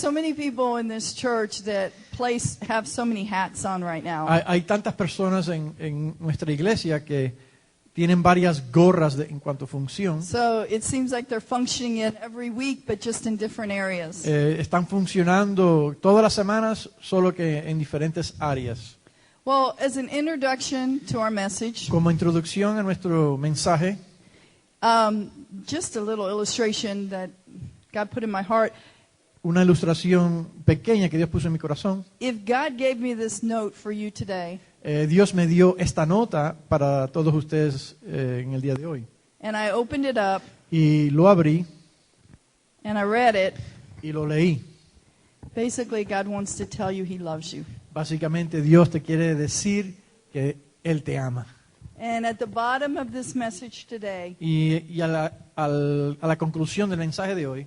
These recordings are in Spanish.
so many people in this church that have so many hats on right now. Hay tantas personas en nuestra iglesia que tienen varias gorras en cuanto a función. So it seems like they're functioning it every week, but just in different areas. Están funcionando todas las semanas, solo que en diferentes áreas. Well, as an introduction to our message, Como introducción a nuestro mensaje, just a little illustration that God put in my heart. una ilustración pequeña que Dios puso en mi corazón. If God gave me this note for you today, Dios me dio esta nota para todos ustedes en el día de hoy. and I opened it up Y lo abrí and I read it, y lo leí. basically God wants to tell you He loves you. Básicamente Dios te quiere decir que Él te ama. And at the bottom of this message today Y a la conclusión del mensaje de hoy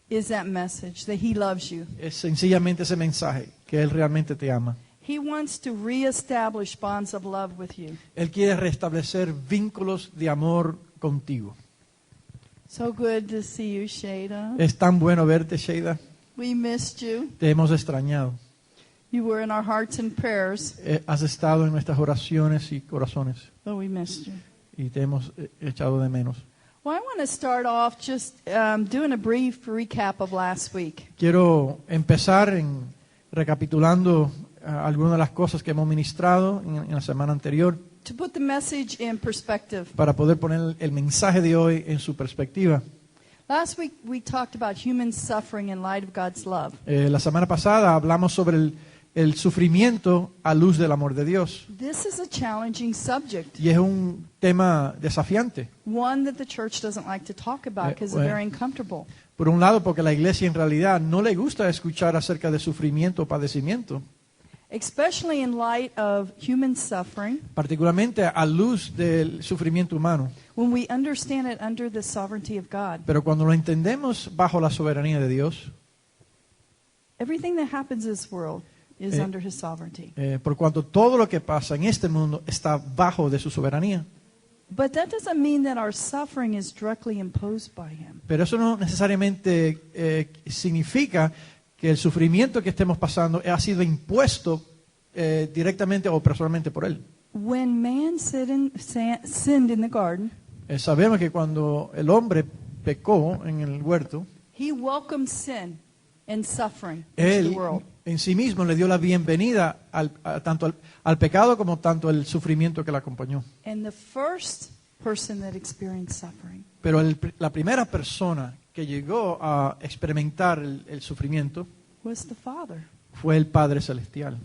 is that message that He loves you. es sencillamente ese mensaje, que Él realmente te ama. He wants to reestablish bonds of love with you. Él quiere restablecer vínculos de amor contigo. So good to see you, Shada. Es tan bueno verte, Sheida. We missed you. Te hemos extrañado. You were in our hearts and prayers, Has estado en nuestras oraciones y corazones but we missed you. y te hemos echado de menos. Well, I want to start off just doing a brief recap of last week. Quiero empezar recapitulando algunas de las cosas que hemos ministrado en la semana anterior To put the message in perspective. para poder poner el mensaje de hoy en su perspectiva. Last week we talked about human suffering in light of God's love. La semana pasada hablamos sobre el sufrimiento a luz del amor de Dios This is a challenging subject, y es un tema desafiante. one that the church doesn't like to talk about because well. it's very uncomfortable. Por un lado, porque la iglesia en realidad no le gusta escuchar acerca de sufrimiento o padecimiento, Especially in light of human suffering, particularmente a luz del sufrimiento humano. when we understand it under the sovereignty of God. Pero cuando lo entendemos bajo la soberanía de Dios, Everything that happens in this world is Eh, under His sovereignty. por cuanto todo lo que pasa en este mundo está bajo de su soberanía. But that doesn't mean that our suffering is directly imposed by Him. Pero eso no necesariamente significa que el sufrimiento que estemos pasando ha sido impuesto directamente o personalmente por Él. When man sinned in the garden, Sabemos que cuando el hombre pecó en el huerto, He welcomed sin and suffering into Él the world. en sí mismo le dio la bienvenida tanto al pecado como tanto al sufrimiento que le acompañó. And the first person that experienced suffering Pero la primera persona que llegó a experimentar el sufrimiento was the Father. fue el Padre Celestial.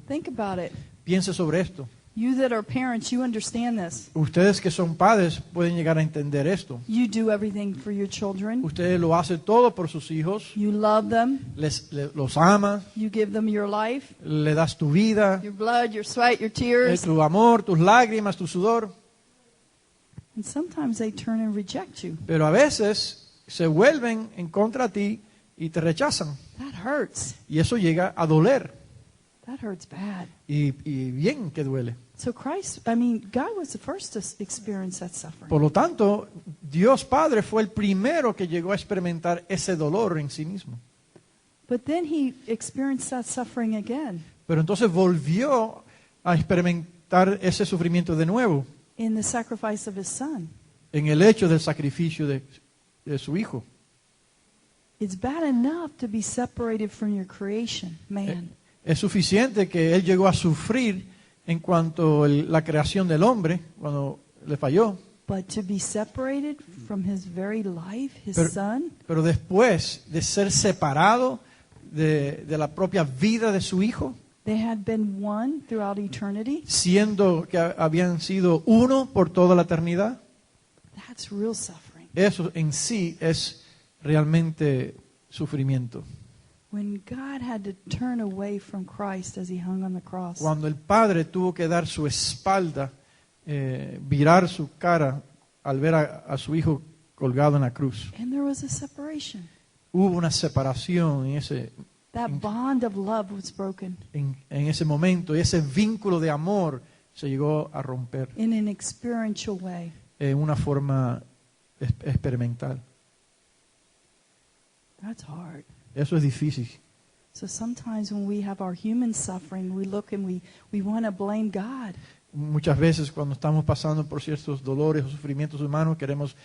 Think about it. Piense sobre esto. You that are parents, you understand this. Ustedes que son padres pueden llegar a entender esto. You do everything for your children. Ustedes lo hacen todo por sus hijos, You love them. los amas, You give them your life, le das tu vida, your blood, your sweat, your tears. tu amor, tus lágrimas, tu sudor. And sometimes they turn and reject you. Pero a veces se vuelven en contra de ti y te rechazan. That hurts. Y eso llega a doler. That hurts bad. Y bien que duele. So God was the first to experience that suffering. Por lo tanto, Dios Padre fue el primero que llegó a experimentar ese dolor en sí mismo. But then He experienced that suffering again Pero entonces volvió a experimentar ese sufrimiento de nuevo in the sacrifice of His Son. en el hecho del sacrificio de su Hijo. It's bad enough to be separated from your creation, man. Es suficiente que Él llegó a sufrir en cuanto a la creación del hombre, cuando le falló. But to be separated from His very life, His Pero- Son, Pero después de ser separado de la propia vida de su Hijo, they had been one throughout eternity. siendo que habían sido uno por toda la eternidad, That's real suffering. eso en sí es realmente sufrimiento. When God had to turn away from Christ as He hung on the cross, Cuando el Padre tuvo que dar su espalda, virar su cara al ver a su Hijo colgado en la cruz, and there was a separation. hubo una separación That bond of love was broken en ese momento, y ese vínculo de amor se llegó a romper in an experiential way. en una forma experimental. That's hard. Eso es difícil. So sometimes when we have our human suffering, we look and we want to blame God. Muchas veces cuando estamos pasando por ciertos dolores o sufrimientos humanos queremos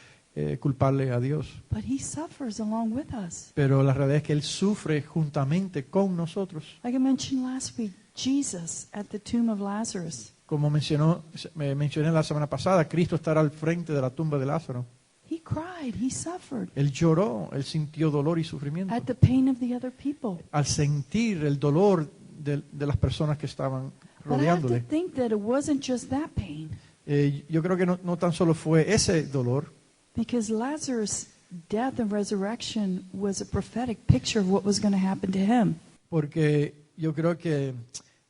culparle a Dios. But he suffers along with us. Pero la realidad es que Él sufre juntamente con nosotros. Like I mentioned last week, Jesus at the tomb of Lazarus. Como mencioné la semana pasada, Cristo estará al frente de la tumba de Lázaro. He cried, he suffered Él lloró, Él sintió dolor y sufrimiento. at the pain of the other people. Al sentir el dolor de las personas que estaban But I have to rodeándole. think that it wasn't just that pain. Yo creo que no tan solo fue ese dolor, Because Lazarus' death and resurrection was a prophetic picture of what was going to happen to him. porque yo creo que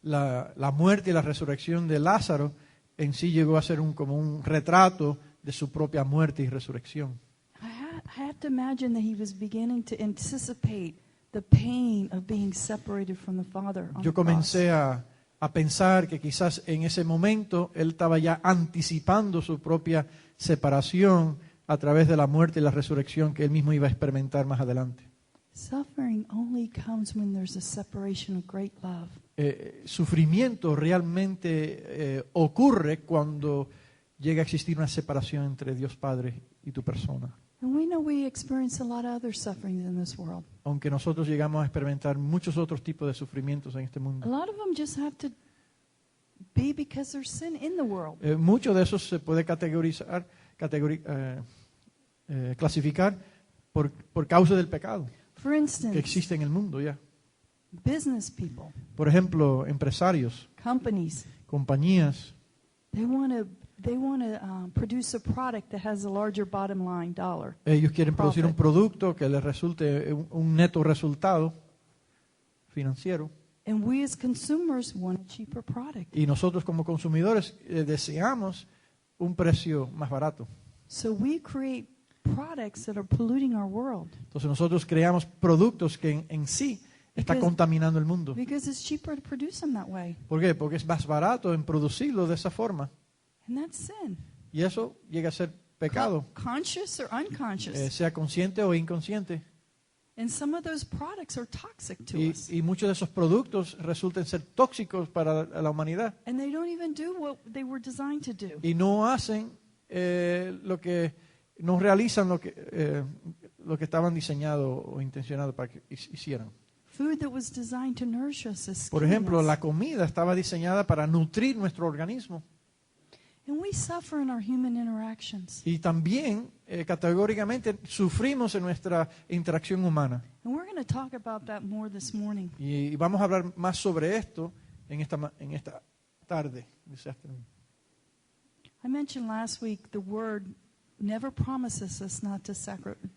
la muerte y la resurrección de Lázaro en sí llegó a ser como un retrato de su propia muerte y resurrección. I have to imagine that he was beginning to anticipate the pain of being separated from the Father on Yo the cross. comencé a pensar que quizás en ese momento él estaba ya anticipando su propia separación a través de la muerte y la resurrección que él mismo iba a experimentar más adelante. Suffering only comes when there's a separation of great love. Sufrimiento realmente ocurre cuando llega a existir una separación entre Dios Padre y tu persona. And we know we experience a lot of other sufferings in this world. Aunque nosotros llegamos a experimentar muchos otros tipos de sufrimientos en este A mundo. lot of them just have to be because there's sin in the world. Mucho de eso se puede clasificar por causa del pecado For que instance, existe en el mundo ya. business people, Por ejemplo, empresarios, companies, compañías, they want to produce a product that has a larger bottom line dollar. ellos quieren producir un Profit. producto que les resulte un neto resultado financiero. And we as consumers want a cheaper product. Y nosotros como consumidores deseamos un precio más barato. So we create products that are polluting our world Entonces nosotros creamos productos que en sí está Because- contaminando el mundo. because it's cheaper to produce them that way. ¿Por qué? Porque es más barato en producirlo de esa forma. And that's sin. Y eso llega a ser pecado, Conscious or unconscious. sea consciente o inconsciente. And some of those products are toxic to us. Y muchos de esos productos resultan ser tóxicos para la humanidad. And they don't even do what they were designed to do. Y no hacen no realizan lo que estaban diseñados o intencionados para que hicieran. Food that was designed to nourish us is Por killing ejemplo, us. la comida estaba diseñada para nutrir nuestro organismo. And we suffer in our human interactions. Y también, categóricamente, sufrimos en nuestra interacción humana. And we're going to talk about that more this morning. Y vamos a hablar más sobre esto en esta tarde. this afternoon. I mentioned last week the word never promises us not to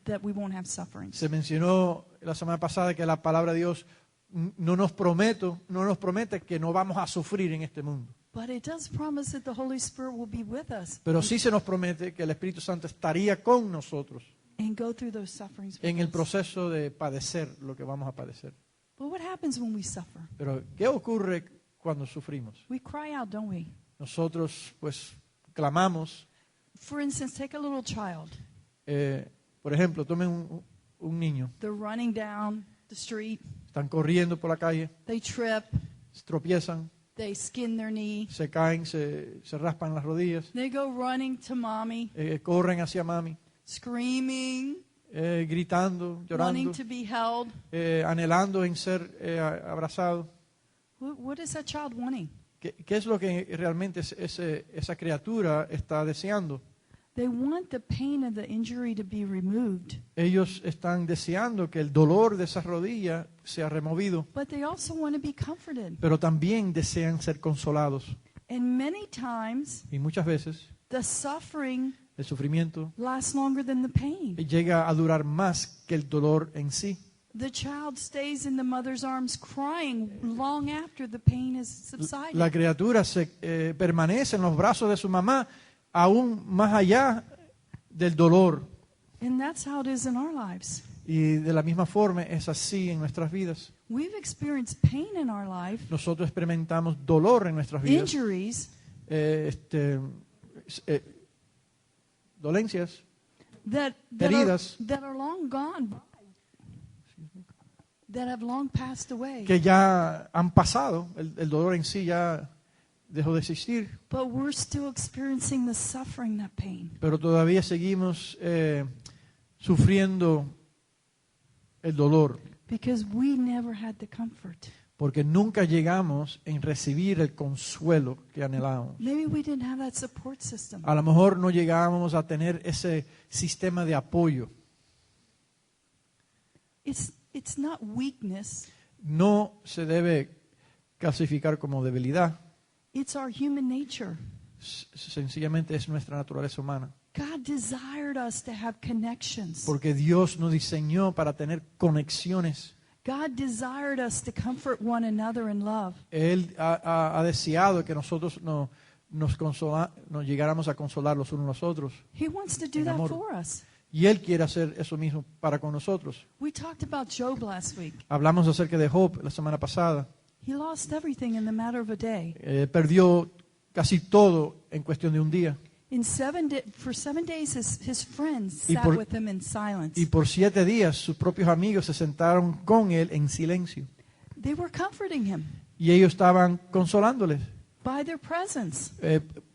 that we won't have sufferings. Se mencionó la semana pasada que la palabra de Dios no nos promete que no vamos a sufrir en este mundo. But it does promise that the Holy Spirit will be with us Pero sí se nos promete que el Espíritu Santo estaría con nosotros and go through those sufferings with en el us. proceso de padecer lo que vamos a padecer. But what happens when we suffer? Pero ¿qué ocurre cuando sufrimos? We cry out, don't we? Nosotros pues clamamos. For instance, take a little child. Por ejemplo, tomen un niño. They're running down the street. Están corriendo por la calle, They trip. se tropiezan, They skin their knee. se caen, se raspan las rodillas, They go running to mommy, corren hacia mami, screaming, gritando, llorando, wanting to be held. anhelando en ser abrazado. What is that child wanting? ¿Qué es lo que realmente esa criatura está deseando? They want the pain of the injury to be removed. Ellos están deseando que el dolor de esa rodilla sea removido, But they also want to be comforted. pero también desean ser consolados. And many times, Y muchas veces the suffering el sufrimiento lasts longer than the pain. llega a durar más que el dolor en sí. The child stays in the mother's arms crying long after the pain has subsided. La criatura permanece en los brazos de su mamá aún más allá del dolor. And that's how it is in our lives. Y de la misma forma es así en nuestras vidas. We've experienced pain in our life, Nosotros experimentamos dolor en nuestras vidas, injuries dolencias, that Heridas. are long gone by. that have long passed away. que ya han pasado, el dolor en sí ya dejó de existir, But we're still experiencing the suffering, that pain. pero todavía seguimos sufriendo el dolor, Because we never had the comfort. porque nunca llegamos en recibir el consuelo que anhelábamos. Maybe we didn't have that support system. A lo mejor no llegábamos a tener ese sistema de apoyo. It's not weakness. No se debe clasificar como debilidad, It's our human nature. sencillamente es nuestra naturaleza humana. God desired us to have connections. Porque Dios nos diseñó para tener conexiones. God desired us to comfort one another in love. Él ha deseado que nosotros nos llegáramos a consolar los unos a los otros. He wants to do En that amor. for us. Y Él quiere hacer eso mismo para con nosotros. We talked about Job last week. Hablamos acerca de Job la semana pasada. He lost everything in the matter of a day. Perdió casi todo en cuestión de un día. For 7 days, his friends Y sat por- with him in silence. Y por 7 días sus propios amigos se sentaron con Él en silencio. They were comforting him Y ellos estaban consolándoles by their presence,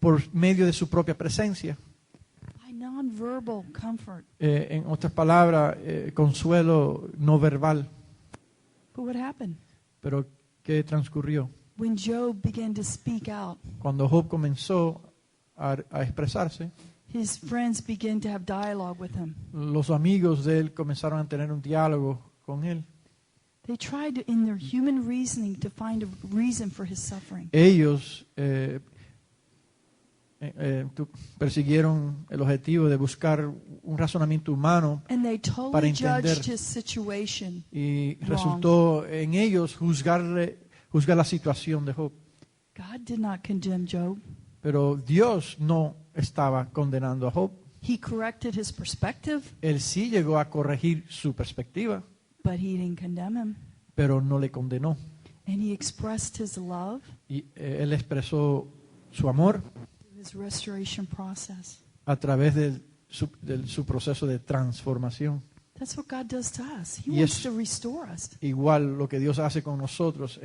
por medio de su propia presencia. by nonverbal comfort. En otras palabras, consuelo no verbal. But what happened? Pero ¿qué transcurrió? When Job began to speak out, Cuando Job comenzó a expresarse, his friends began to have dialogue with him. los amigos de él comenzaron a tener un diálogo con él. They tried to, in their human reasoning, to find a reason for his suffering. Ellos persiguieron el objetivo de buscar un razonamiento humano And they para totally entender. judged his situation. y Wrong. resultó en ellos juzgar la situación de Job. God did not condemn Job. Pero Dios no estaba condenando a Job. He corrected his perspective, Él sí llegó a corregir su perspectiva, but he didn't condemn him. pero no le condenó. And he expressed his love Y él expresó su amor through his restoration process. a través de su proceso de transformación. That's what God does to us. He Y wants es- to restore us. Igual lo que Dios hace con nosotros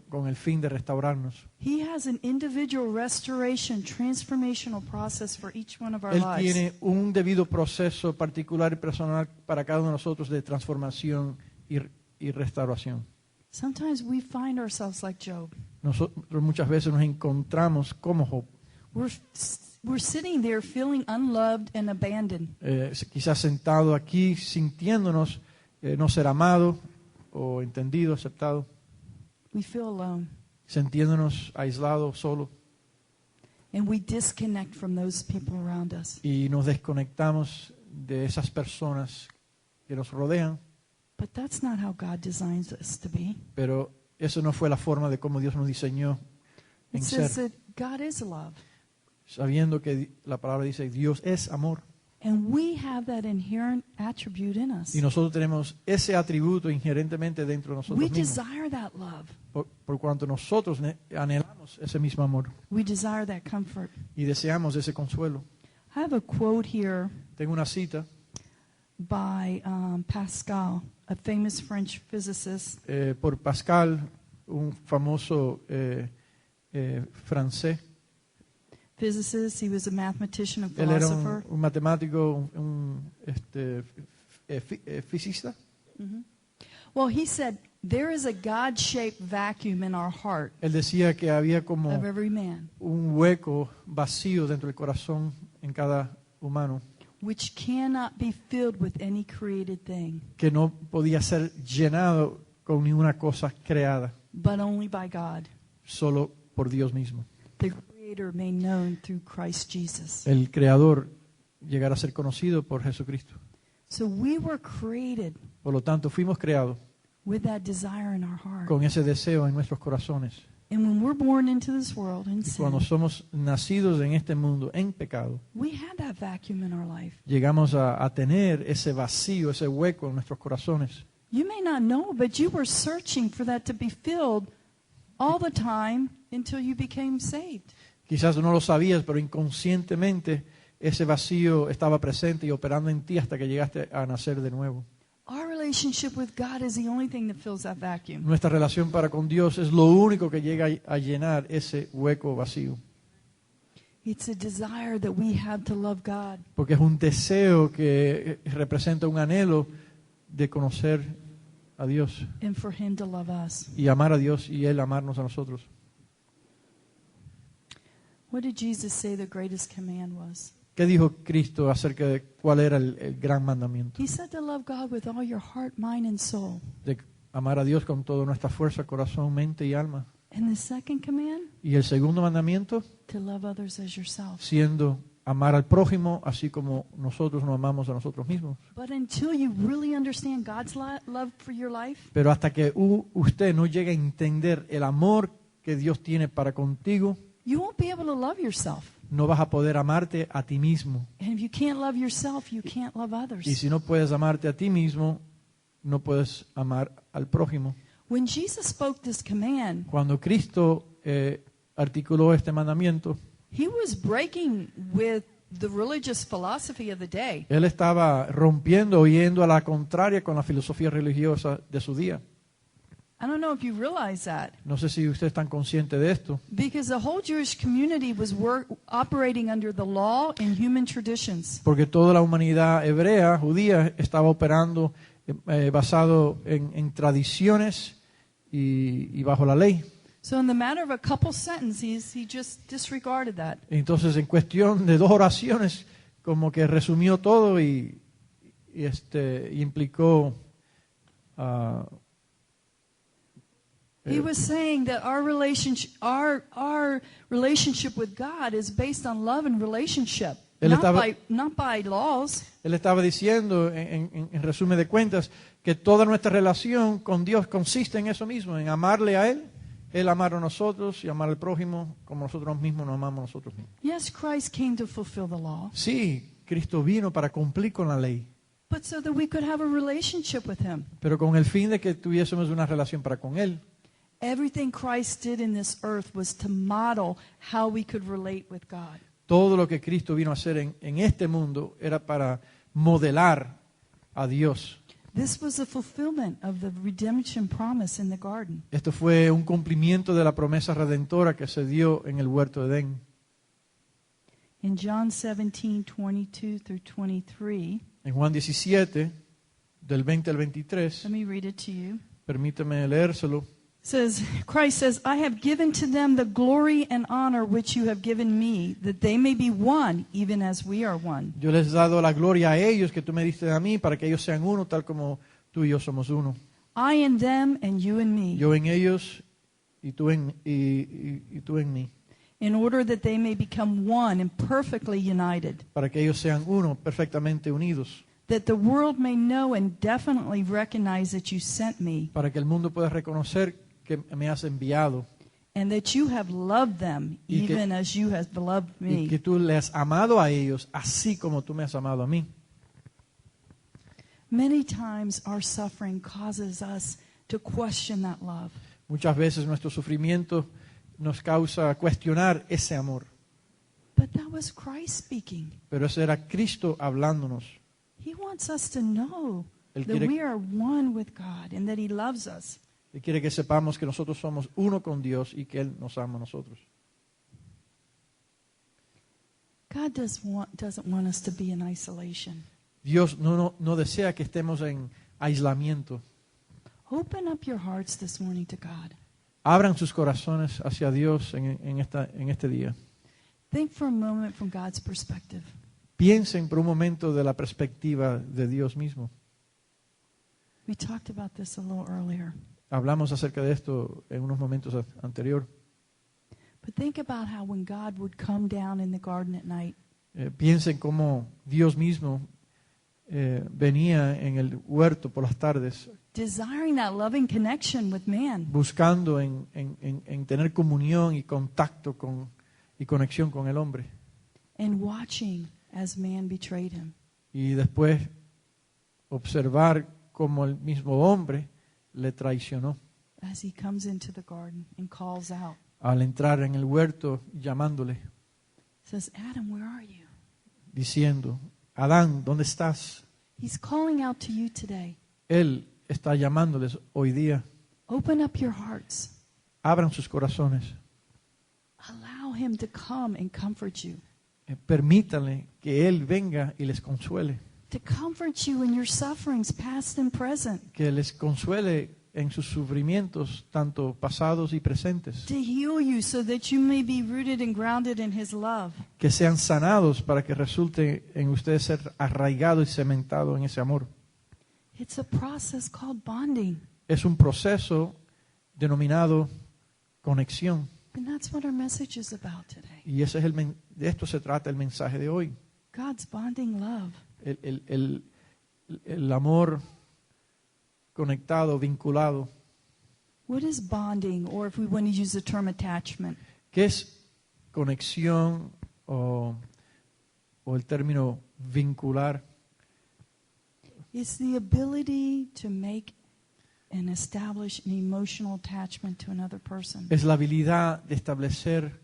con el fin de restaurarnos. He has an individual restoration, transformational process for each one of our Él lives. tiene un debido proceso particular y personal para cada uno de nosotros de transformación y restauración. Sometimes we find ourselves like Job. Nosotros muchas veces nos encontramos como Job, We're sitting there feeling unloved and abandoned. quizás sentado aquí sintiéndonos no ser amado o entendido, aceptado, We feel alone. sintiéndonos aislados, solos, And we disconnect from those people around us. y nos desconectamos de esas personas que nos rodean, But that's not how God designs us to be. pero eso no fue la forma de cómo Dios nos diseñó It en says ser, that God is love. sabiendo que la palabra dice Dios es amor. And we have that inherent attribute in us. Y nosotros tenemos ese atributo inherentemente dentro de nosotros We mismos, desire that love. por cuanto nosotros anhelamos ese mismo amor We desire that comfort. y deseamos ese consuelo. I have a quote here Tengo una cita by Pascal, a famous French physicist. por Pascal, un famoso francés. Physicist, he was a mathematician and Él era philosopher. un matemático, física. Mhm. Well, he said, there is a God-shaped vacuum in our heart Él decía que había como of every man, un hueco vacío dentro del corazón en cada humano which cannot be filled with any created thing, que no podía ser llenado con ninguna cosa creada, but only by God, solo por Dios mismo. the Creator made known through Christ Jesus. El Creador llegar a ser conocido por Jesucristo. So we were created Por lo tanto, fuimos creados with that desire in our heart. con ese deseo en nuestros corazones. And when we're born into this world in Y cuando sin, somos nacidos en este mundo en pecado, we have that vacuum in our life. llegamos a tener ese vacío, ese hueco en nuestros corazones. You may not know, but you were searching for that to be filled all the time until you became saved. Quizás no lo sabías, pero inconscientemente ese vacío estaba presente y operando en ti hasta que llegaste a nacer de nuevo. Our relationship with God is the only thing that fills that vacuum. Nuestra relación para con Dios es lo único que llega a llenar ese hueco vacío. It's a desire that we have to love God. Porque es un deseo que representa un anhelo de conocer a Dios And for Him to love us. y amar a Dios y Él amarnos a nosotros. What did Jesus say the greatest command was? ¿Qué dijo Cristo acerca de cuál era el gran mandamiento? He said to love God with all your heart, mind, and soul. De amar a Dios con toda nuestra fuerza, corazón, mente y alma. And the second command, Y el segundo mandamiento, to love others as yourself. siendo amar al prójimo, así como nosotros nos amamos a nosotros mismos. But until you really understand God's love for your life, Pero hasta que usted no llegue a entender el amor que Dios tiene para contigo, you won't be able to love yourself. no vas a poder amarte a ti mismo. And if you can't love yourself, you can't love Y others. si no puedes amarte a ti mismo, no puedes amar al prójimo. When Jesus spoke this command, Cuando Cristo articuló este mandamiento, He was breaking with the religious philosophy of the day. Él estaba rompiendo o yendo a la contraria con la filosofía religiosa de su día. I don't know if you realize that, No sé si ustedes están conscientes de esto, because the whole Jewish community was operating under the law and human traditions. porque toda la humanidad hebrea, judía, estaba operando basado en tradiciones y bajo la ley. So in the matter of a couple sentences, he just disregarded that. Entonces, en cuestión de 2 oraciones, como que resumió todo y implicó He was saying that our relationship with God is based on love and relationship, Él estaba- not by laws. Él estaba diciendo, en resumen de cuentas, que toda nuestra relación con Dios consiste en eso mismo, en amarle a Él amar a nosotros y amar al prójimo como nosotros mismos nos amamos a nosotros mismos. Yes, Christ came to fulfill the law, Sí, Cristo vino para cumplir con la ley, but so that we could have a relationship with Him. pero con el fin de que tuviésemos una relación para con Él. Everything Christ did in this earth was to model how we could relate with God. Todo lo que Cristo vino a hacer en este mundo era para modelar a Dios. This was a fulfillment of the redemption promise in the garden. Esto fue un cumplimiento de la promesa redentora que se dio en el huerto de Edén. In John 17:22 through 23, En Juan 17, del 20 al 23, let me read it to you. permítame leérselo. Christ says, I have given to them the glory and honor which you have given me, that they may be one, even as we are one. Yo les he dado la gloria a ellos que tú me diste a mí para que ellos sean uno tal como tú y yo somos uno. I in them and you in me, Yo en ellos y tú en mí, in order that they may become one and perfectly united, para que ellos sean uno, perfectamente unidos, that the world may know and definitely recognize that you sent me, para que el mundo pueda reconocer que me has enviado and that you have loved them Y que- even as you have loved y que me. tú les has amado a ellos así como tú me has amado a mí. Many times our suffering causes us to question that love. Muchas veces nuestro sufrimiento nos causa cuestionar ese amor, But that was Christ speaking. pero ese era Cristo hablándonos. He wants us to know Él that quiere- we are one with God and that He loves us. Él quiere que sepamos que nosotros somos uno con Dios y que Él nos ama a nosotros. God doesn't want us to be in isolation. Dios no desea que estemos en aislamiento. Open up your hearts this morning to God. Abran sus corazones hacia Dios en este día. Think for a moment from God's perspective. Piensen por un momento de la perspectiva de Dios mismo. We talked about this a little earlier. Hablamos acerca de esto en unos momentos anteriores. But think about how when God would come down in the garden at night, Piensen cómo Dios mismo venía en el huerto por las tardes, desiring that loving connection with man, buscando en tener comunión y contacto y conexión con el hombre. and watching as man betrayed him. Y después observar cómo el mismo hombre le traicionó As he comes into the garden and calls out, al entrar en el huerto llamándole, says, Adam, where are you? diciendo, Adán, ¿dónde estás? He's calling out to you today. Él está llamándoles hoy día. Open up your hearts. Abran sus corazones. Allow him to come and comfort you. Permítanle que Él venga y les consuele. To comfort you in your sufferings, past and present. Que les consuele en sus sufrimientos, tanto pasados y presentes. To heal you so that you may be rooted and grounded in his love. Que sean sanados para que resulte en ustedes ser arraigados y cementados en ese amor. It's a process called bonding. Es un proceso denominado conexión. And that's what our message is about today. Y ese es de esto se trata el mensaje de hoy. God's bonding love. El amor conectado, vinculado. What is bonding, or if we want to use the term attachment? ¿Qué es conexión o el término vincular? It's the ability to make and establish an emotional attachment to another person. Es la habilidad de establecer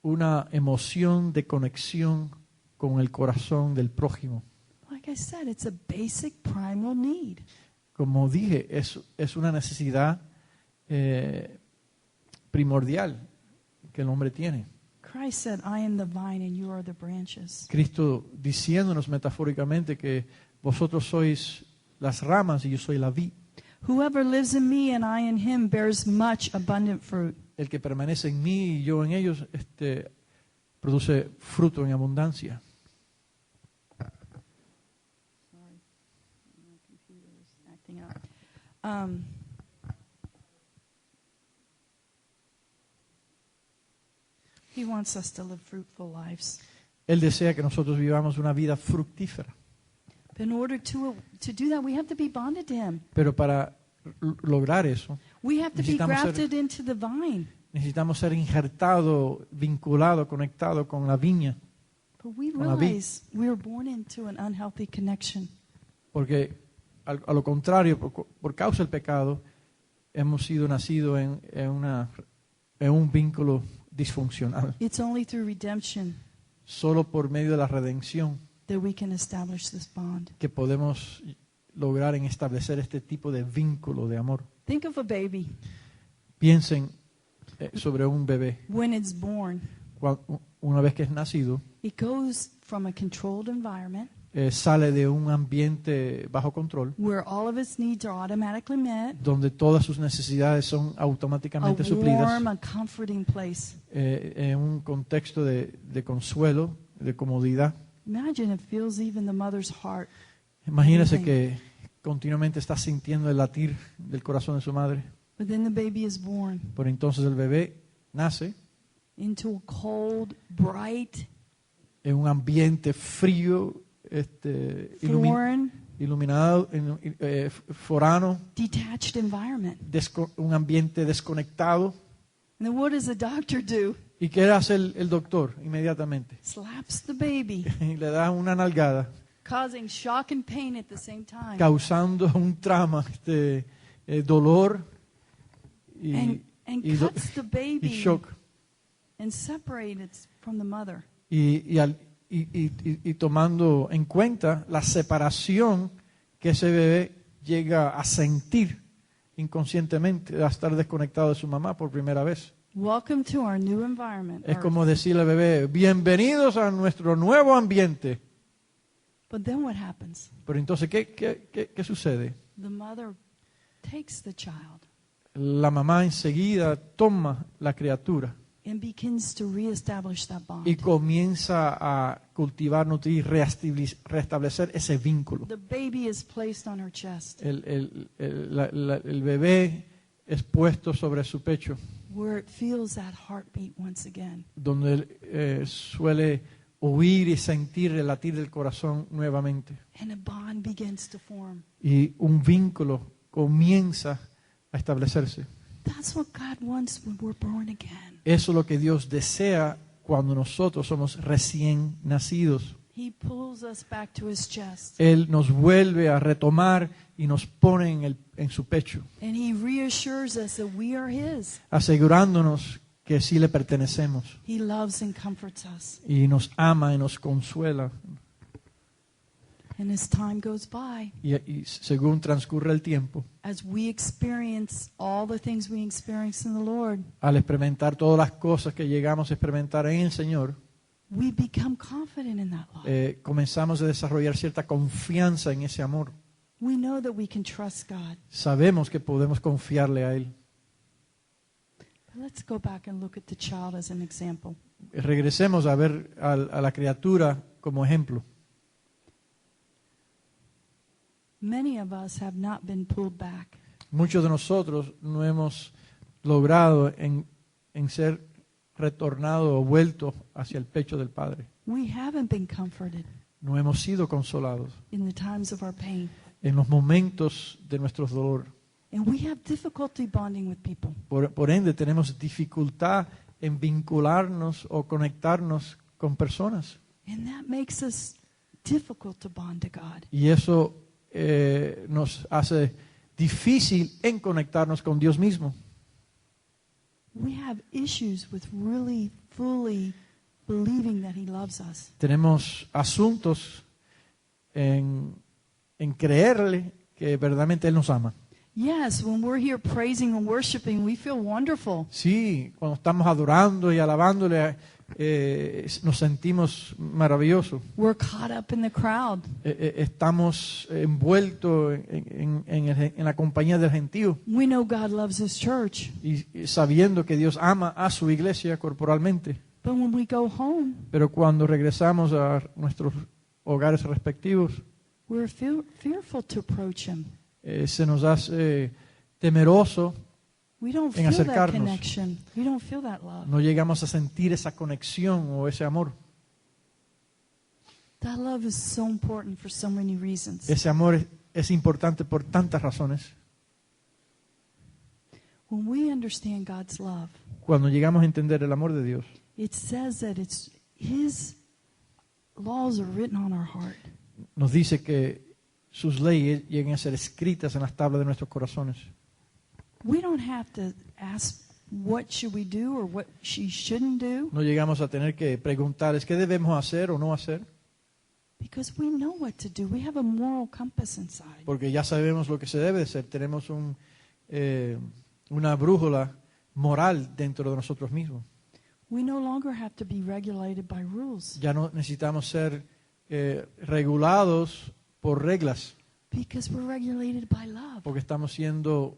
una emoción de conexión con el corazón del prójimo. Like I said, it's a basic primal need. Como dije, es una necesidad primordial que el hombre tiene. Christ said, I am the vine and you are the branches. Cristo diciéndonos metafóricamente que vosotros sois las ramas y yo soy la vid. Whoever lives in me and I in him bears much abundant fruit. El que permanece en mí y yo en ellos produce fruto en abundancia. Sorry, my computer is acting up. He wants us to live fruitful lives. Él desea que nosotros vivamos una vida fructífera. But in order to do that, we have to be bonded to him. Pero para lograr eso, We have to be necesitamos ser- grafted into the vine. necesitamos ser injertados, vinculados, conectados con la viña. But we Con la vid. realize we were born into an unhealthy connection. Porque a lo contrario, por causa del pecado, hemos sido nacidos en un vínculo disfuncional. It's only through redemption Solo por medio de la redención that we can establish this bond. que podemos lograr en establecer este tipo de vínculo de amor. Think of a baby Piensen sobre un bebé. when it's born. Una vez que es nacido, It goes from a controlled environment sale de un ambiente bajo control, where all of its needs are automatically met, donde todas sus necesidades son a automáticamente suplidas, warm, a comforting place. en un contexto de consuelo, de comodidad. Imagine it feels even the mother's heart. Imagínese Amazing. que continuamente está sintiendo el latir del corazón de su madre. But then the baby is born Por entonces el bebé nace into a cold, bright, en un ambiente frío, foreign, iluminado, forano, detached environment. un ambiente desconectado. And then what does the doctor do? ¿Y qué hace el doctor inmediatamente? Slaps the baby, Le da una nalgada, causing shock and pain at the same time. causando un trauma, dolor And y do- cuts the y baby shock. and separates it from the mother. Y tomando en cuenta la separación que ese bebé llega a sentir inconscientemente, a estar desconectado de su mamá por primera vez. Welcome to our new environment. Es Earth. como decirle al bebé, bienvenidos a nuestro nuevo ambiente. But then what happens? Pero entonces, ¿qué sucede? The mother takes the child La mamá enseguida toma la criatura and begins to reestablish that bond. y comienza a cultivar, nutrir, restablecer ese vínculo. The baby is placed on her chest El bebé es puesto sobre su pecho, where it feels that heartbeat once again. donde suele oír y sentir el latir del corazón nuevamente. And a bond begins to form. Y un vínculo comienza a establecerse. That's what God wants when we're born again. Eso es lo que Dios desea cuando nosotros somos recién nacidos. He pulls us back to his chest Él nos vuelve a retomar y nos pone en su pecho, and he reassures us that we are his. asegurándonos que sí le pertenecemos. He loves and comforts us. Y nos ama y nos consuela. And as time goes by, y según transcurre el tiempo, as we experience all the things we experience in the Lord, al experimentar todas las cosas que llegamos a experimentar en el Señor, we become confident in that love. comenzamos a desarrollar cierta confianza en ese amor. We know that we can trust God. Sabemos que podemos confiarle a Él. But let's go back and look at the child as an example. Regresemos a ver a la criatura como ejemplo. Many of us have not been pulled back. Muchos de nosotros no hemos logrado en ser retornados o vueltos hacia el pecho del Padre. We haven't been comforted No hemos sido consolados in the times of our pain. en los momentos de nuestro dolor. And we have difficulty bonding with people. Por ende, tenemos dificultad en vincularnos o conectarnos con personas. And that makes us difficult to bond to God. Y eso nos hace difícil en conectarnos con Dios mismo. We have issues with really fully believing that He loves us. Tenemos asuntos en creerle que verdaderamente Él nos ama. Yes, when we're here praising and worshiping, we feel wonderful. Sí, cuando estamos adorando y alabándole, nos sentimos maravillosos. We're caught up in the crowd. Estamos envueltos en la compañía del gentío We know God loves His church. y sabiendo que Dios ama a su iglesia corporalmente. But when we go home, Pero cuando regresamos a nuestros hogares respectivos, we're fearful to approach Him. se nos hace temeroso, We don't en feel that acercarnos. connection. We don't feel that love. no llegamos a sentir esa conexión o ese amor. That love is so important for so many reasons. Ese amor es importante por tantas razones. When we understand God's love, Cuando llegamos a entender el amor de Dios, it says that it's His laws are written on our heart. nos dice que sus leyes lleguen a ser escritas en las tablas de nuestros corazones. We don't have to ask what should we do or what she shouldn't do, No llegamos a tener que preguntarles qué debemos hacer o no hacer, because we know what to do. We have a moral compass inside. porque ya sabemos lo que se debe de hacer. Tenemos una brújula moral dentro de nosotros mismos. We no longer have to be regulated by rules, Ya no necesitamos ser regulados por reglas, because we're regulated by love. porque estamos siendo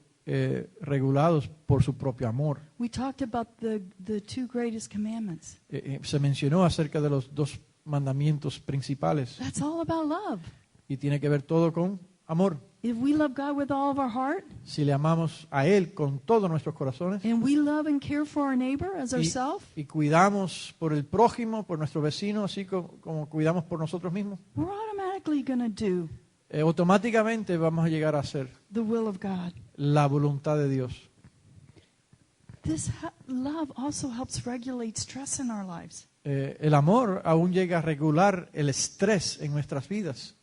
regulados por su propio amor. We talked about the two greatest commandments. Se mencionó acerca de los dos mandamientos principales That's all about love. y tiene que ver todo con amor. If we love God with all of our heart, Si le amamos a Él con todos nuestros corazones and we love and care for our neighbor as ourselves, y cuidamos por el prójimo, por nuestro vecino, así como cuidamos por nosotros mismos, we're automatically going to do automáticamente vamos a llegar a hacer the will of God. la voluntad de Dios. This love also helps regulate stress in our lives. El amor aún llega a regular el estrés en nuestras vidas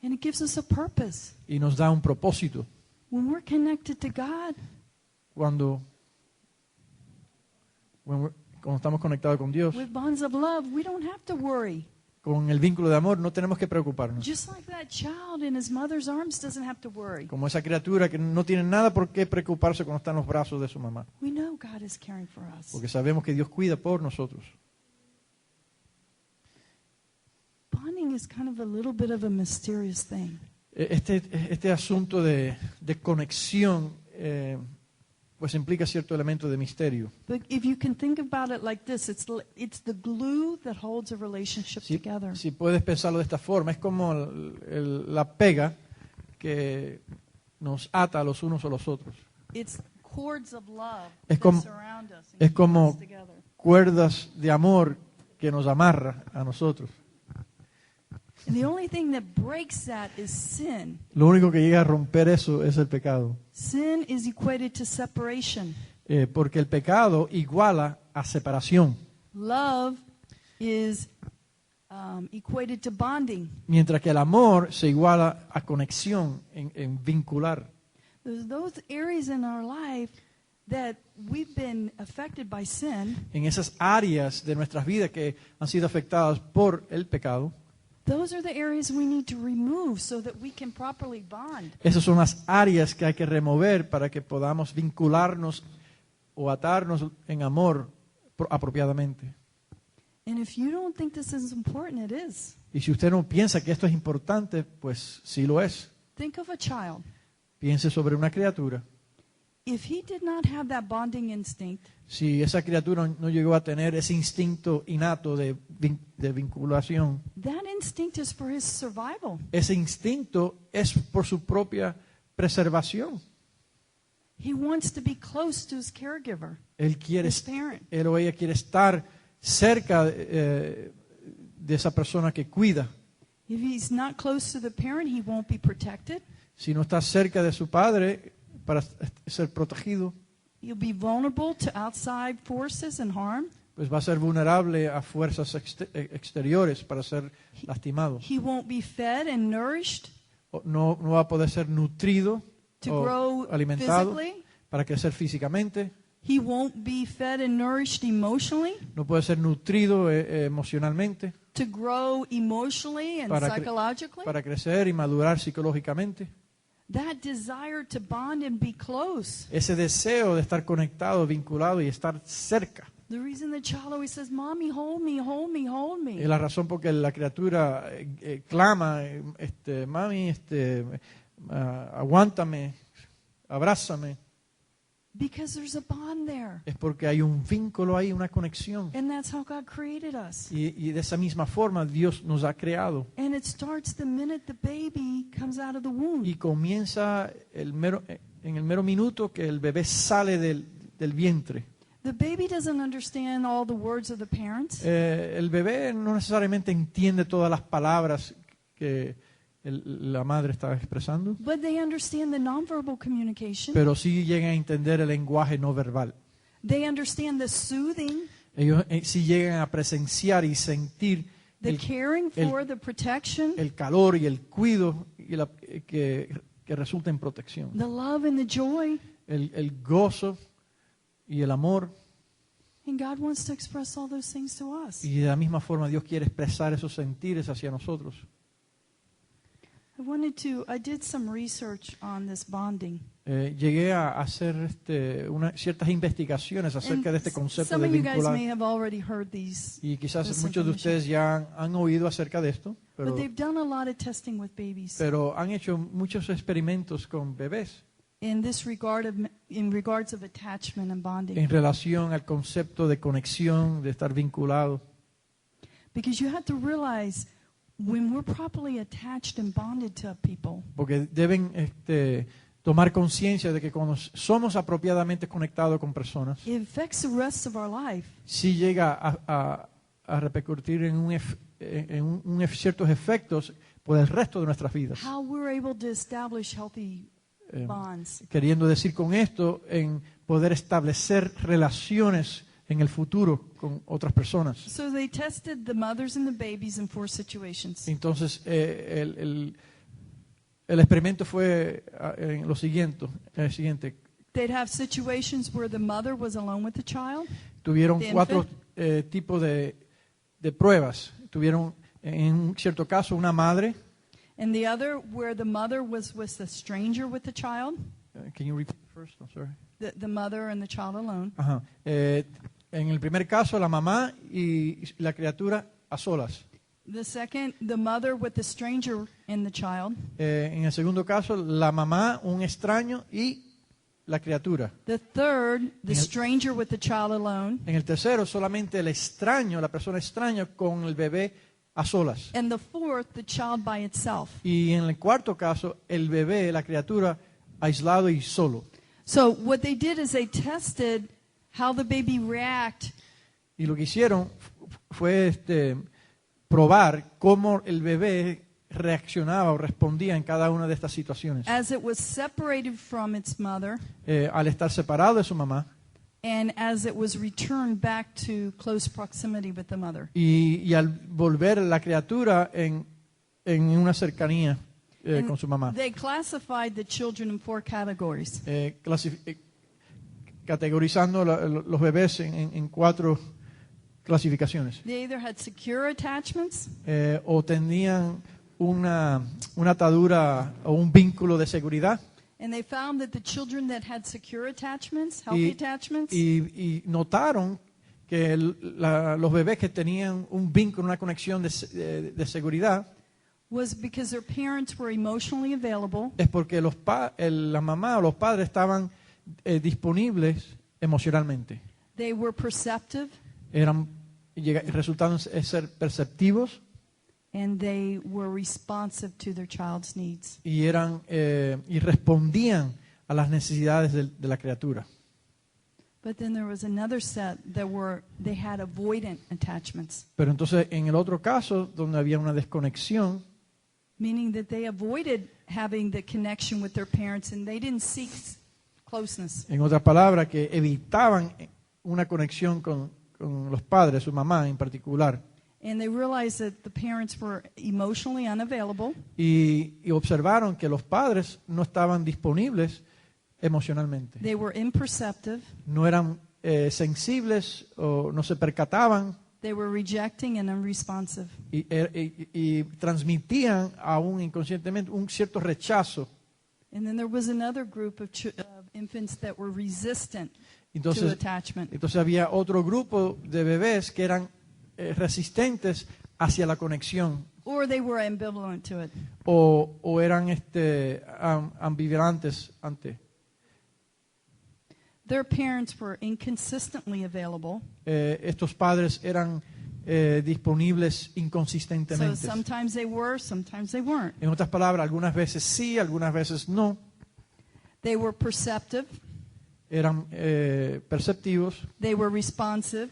And it gives us a purpose. y nos da un propósito. When we're connected to God, Cuando estamos conectados con Dios, with bonds of love, we don't have to worry. con el vínculo de amor, no tenemos que preocuparnos. Just like that child in his mother's arms doesn't have to worry. Como esa criatura que no tiene nada por qué preocuparse cuando está en los brazos de su mamá, We know God is caring for us. porque sabemos que Dios cuida por nosotros. Bonding is kind of a little bit of a mysterious thing. Este asunto de conexión pues implica cierto elemento de misterio. But if you can think about it like this, it's the glue that holds a relationship together. Si puedes pensarlo de esta forma, es como la pega que nos ata a los unos a los otros. It's cords of love Es that como- surround us and es keep como- us together. Cuerdas de amor que nos amarra a nosotros. And the only thing that breaks that is sin. Lo único que llega a romper eso es el pecado. Sin is equated to separation. Porque el pecado iguala a separación, Love is equated to bonding. mientras que el amor se iguala a conexión, en vincular. There's those areas in our life that we've been affected by sin, En esas áreas de nuestras vidas que han sido afectadas por el pecado, Those are the areas we need to remove so that we can properly bond. Esas son las áreas que hay que remover para que podamos vincularnos o atarnos en amor apropiadamente. And if you don't think this is important, it is. Y si usted no piensa que esto es importante, pues sí lo es. Think of a child. Piense sobre una criatura. If he did not have that bonding instinct, Si esa criatura no llegó a tener ese instinto innato de vinculación, that instinct is for his survival. ese instinto es por su propia preservación. He wants to be close to his caregiver, Él quiere, his parent. él o ella quiere estar cerca de esa persona que cuida. If he's not close to the parent, he won't be protected. Si no está cerca de su padre para ser protegido, He'll be vulnerable to outside forces and harm. pues va a ser vulnerable a fuerzas exteriores para ser lastimado. He won't be fed and nourished No va a poder ser nutrido to o grow alimentado physically. para crecer físicamente. He won't be fed and nourished emotionally No puede ser nutrido emocionalmente to grow emotionally and Para cre- psychologically. para crecer y madurar psicológicamente. That desire to bond and be close. Ese deseo de estar conectado, vinculado y estar cerca. The reason the child always says, "Mommy, hold me, hold me, hold me." Es la razón por que la criatura clama, mami, aguántame, abrázame. Because there's a bond there. Es porque hay un vínculo ahí, una conexión. And that's how God created us. Y de esa misma forma Dios nos ha creado. And it starts the minute the baby comes out of the womb. Y comienza en el mero minuto que el bebé sale del vientre. The baby doesn't understand all the words of the parents. El bebé no necesariamente entiende todas las palabras que la madre está expresando, But they understand the nonverbal communication. pero sí llegan a entender el lenguaje no verbal. They understand the soothing, Ellos sí llegan a presenciar y sentir the caring for, the protection, el calor y el cuidado que resulta en protección. the love and the joy. El gozo y el amor. And God wants to express all those things to us. Y de la misma forma Dios quiere expresar esos sentires hacia nosotros. I did some research on this bonding. Llegué a hacer ciertas investigaciones acerca de este concepto Some de of you guys vincular. may have already heard these, Y quizás this muchos de information. ustedes ya han oído acerca de esto, But they've done a lot of testing with babies pero han hecho muchos experimentos con bebés in this regard in regards of attachment and bonding. en relación al concepto de conexión, de estar vinculado. Because you have to realize when we're properly attached and bonded to people, Porque deben tomar conciencia de que cuando somos apropiadamente conectados con personas, it affects the rest of our life. sí llega a repercutir en ciertos efectos por el resto de nuestras vidas. How we're able to establish healthy Eh, bonds. Queriendo decir con esto, en poder establecer relaciones en el futuro con otras personas. So they tested the mothers and the babies in 4 situations. Entonces, el experimento fue en lo siguiente. They'd have situations where the mother was alone with the child. Tuvieron The 4 tipos de pruebas. Tuvieron, en un cierto caso, una madre. And the other where the mother was with a stranger with the child. Can you repeat first? I'm sorry. The mother and the child alone. Ajá. En el primer caso, la mamá y la criatura a solas. The second, the mother with the stranger and the child. En el segundo caso, la mamá, un extraño y la criatura. The third, the En el- stranger with the child alone. En el tercero, solamente el extraño, la persona extraña con el bebé a solas. And the fourth, the child by itself. Y en el cuarto caso, el bebé, la criatura, aislado y solo. So what they did is they tested how the baby react Y lo que hicieron fue probar cómo el bebé reaccionaba o respondía en cada una de estas situaciones. as it was separated from its mother Al estar separado de su mamá and as it was returned back to close proximity with the mother. y al volver la criatura en una cercanía And con su mamá. They classified the children in 4 categories. Categorizando los bebés en 4 clasificaciones. They either had secure attachments, O tenían una atadura o un vínculo de seguridad. and they found that the children that had secure attachments, healthy attachments, Y notaron que los bebés que tenían un vínculo, una conexión de seguridad, was because their parents were emotionally available, es porque la mamá o los padres estaban disponibles emocionalmente. they were perceptive, Resultaron ser perceptivos and they were responsive to their child's needs. y respondían a las necesidades de la criatura. But then there was another set they had avoidant attachments, Pero entonces en el otro caso, donde había una desconexión, meaning that they avoided having the connection with their parents and they didn't seek closeness. en otras palabras, que evitaban una conexión con los padres, su mamá en particular, And they realized that the parents were emotionally unavailable, y observaron que los padres no estaban disponibles emocionalmente, they were imperceptive, no eran sensibles o no se percataban they were rejecting and unresponsive. y transmitían aún inconscientemente un cierto rechazo. And then there was another group of infants that were resistant to Entonces attachment. había otro grupo de bebés que eran resistentes hacia la conexión Or they were ambivalent to it. o eran ambivalentes ante. Their parents were inconsistently available. Estos padres eran disponibles So inconsistentemente. sometimes they were, sometimes they weren't. En otras palabras, algunas veces sí, algunas veces no. They were perceptive, Eran perceptivos, they were responsive,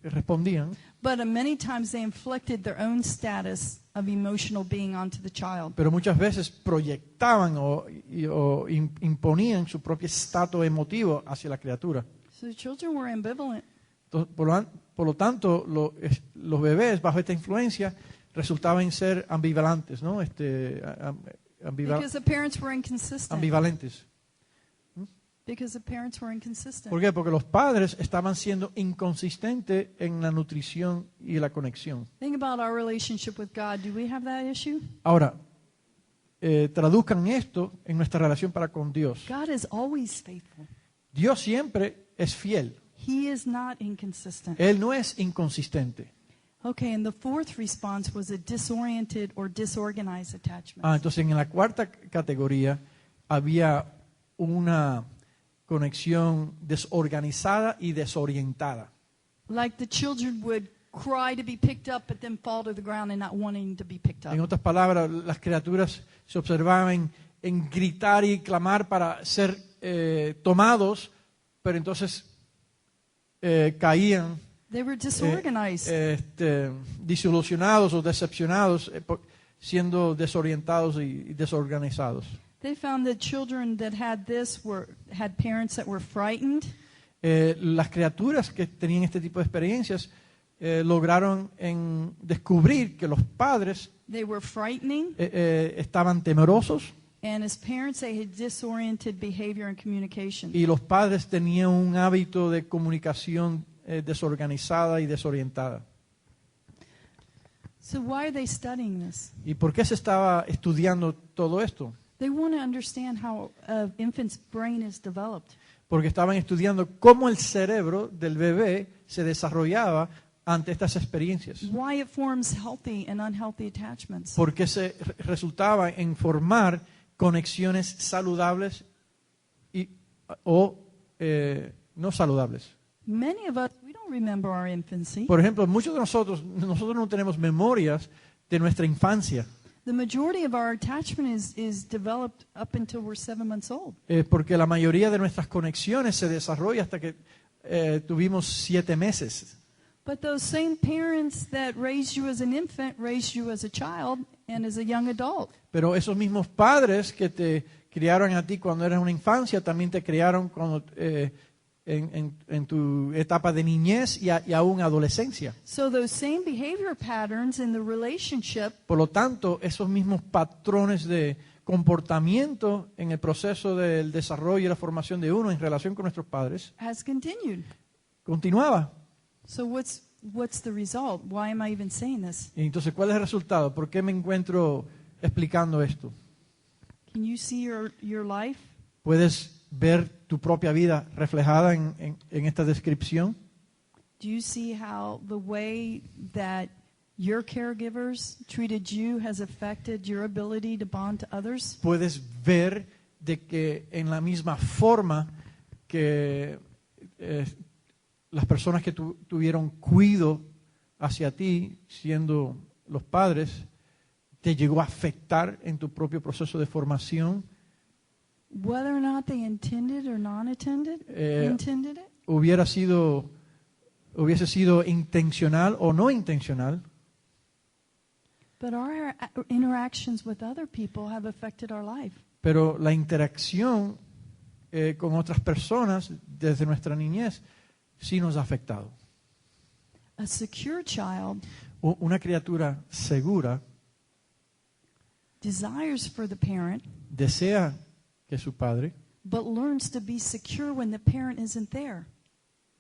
respondían, but many times they inflicted their own status of emotional being onto the child. pero muchas veces proyectaban o imponían su propio estatus emotivo hacia la criatura. So the children were ambivalent. Entonces, por lo tanto, los bebés bajo esta influencia resultaban ser ambivalentes, ¿no? Because the parents were inconsistent. Ambivalentes. Because the parents were inconsistent. ¿Por qué? Porque los padres estaban siendo inconsistentes en la nutrición y la conexión. Think about our relationship with God. Do we have that issue? Ahora, traduzcan esto en nuestra relación para con Dios. God is always faithful. Dios siempre es fiel. He is not inconsistent. Él no es inconsistente. Okay, and the fourth response was a disoriented or disorganized attachment. Entonces en la cuarta categoría había una conexión desorganizada y desorientada. Like the children would cry to be picked up but then fall to the ground and not wanting to be picked En up. otras palabras, las criaturas se observaban en gritar y clamar para ser tomados, pero entonces caían They were disorganized. desilusionados o decepcionados, siendo desorientados y desorganizados. They found that children that had this had parents that were frightened, Las criaturas que tenían este tipo de experiencias lograron descubrir que los padres they were frightening, estaban temerosos and as parents they had disoriented behavior and communication. y los padres tenían un hábito de comunicación desorganizada y desorientada. So why are they studying this? ¿Y por qué se estaba estudiando todo esto? They want to understand how an infant's brain is developed. Porque estaban estudiando cómo el cerebro del bebé se desarrollaba ante estas experiencias. Why it forms healthy and unhealthy attachments. Porque resultaba en formar conexiones saludables o no saludables. Many of us, we don't remember our infancy. Por ejemplo, muchos de nosotros no tenemos memorias de nuestra infancia, The majority of our attachment is developed up until we're 7 months old. porque la mayoría de nuestras conexiones se desarrolla hasta que tuvimos 7 meses. But those same parents that raised you as an infant raised you as a child and as a young adult. Pero esos mismos padres que te criaron a ti cuando eras una infancia también te criaron cuando en tu etapa de niñez y aún adolescencia. So those same behavior patterns in the relationship Por lo tanto, esos mismos patrones de comportamiento en el proceso del desarrollo y la formación de uno en relación con nuestros padres has continued. continuaba. So what's the result? Why am I even saying this? Y entonces, ¿cuál es el resultado? ¿Por qué me encuentro explicando esto? Can you see your life? ¿Puedes ver tu propia vida reflejada en esta descripción? Do you see how the way that your caregivers treated you has affected your ability to bond to others? Puedes ver de que en la misma forma que las personas que tuvieron cuidado hacia ti, siendo los padres, te llegó a afectar en tu propio proceso de formación. Whether or not they intended or non-intended, intended it? Hubiese sido intencional o no intencional, But our interactions with other people have affected our life. pero la interacción con otras personas desde nuestra niñez sí nos ha afectado. A secure child Una criatura segura desires for the parent, desea que su padre, but learns to be secure when the parent isn't there.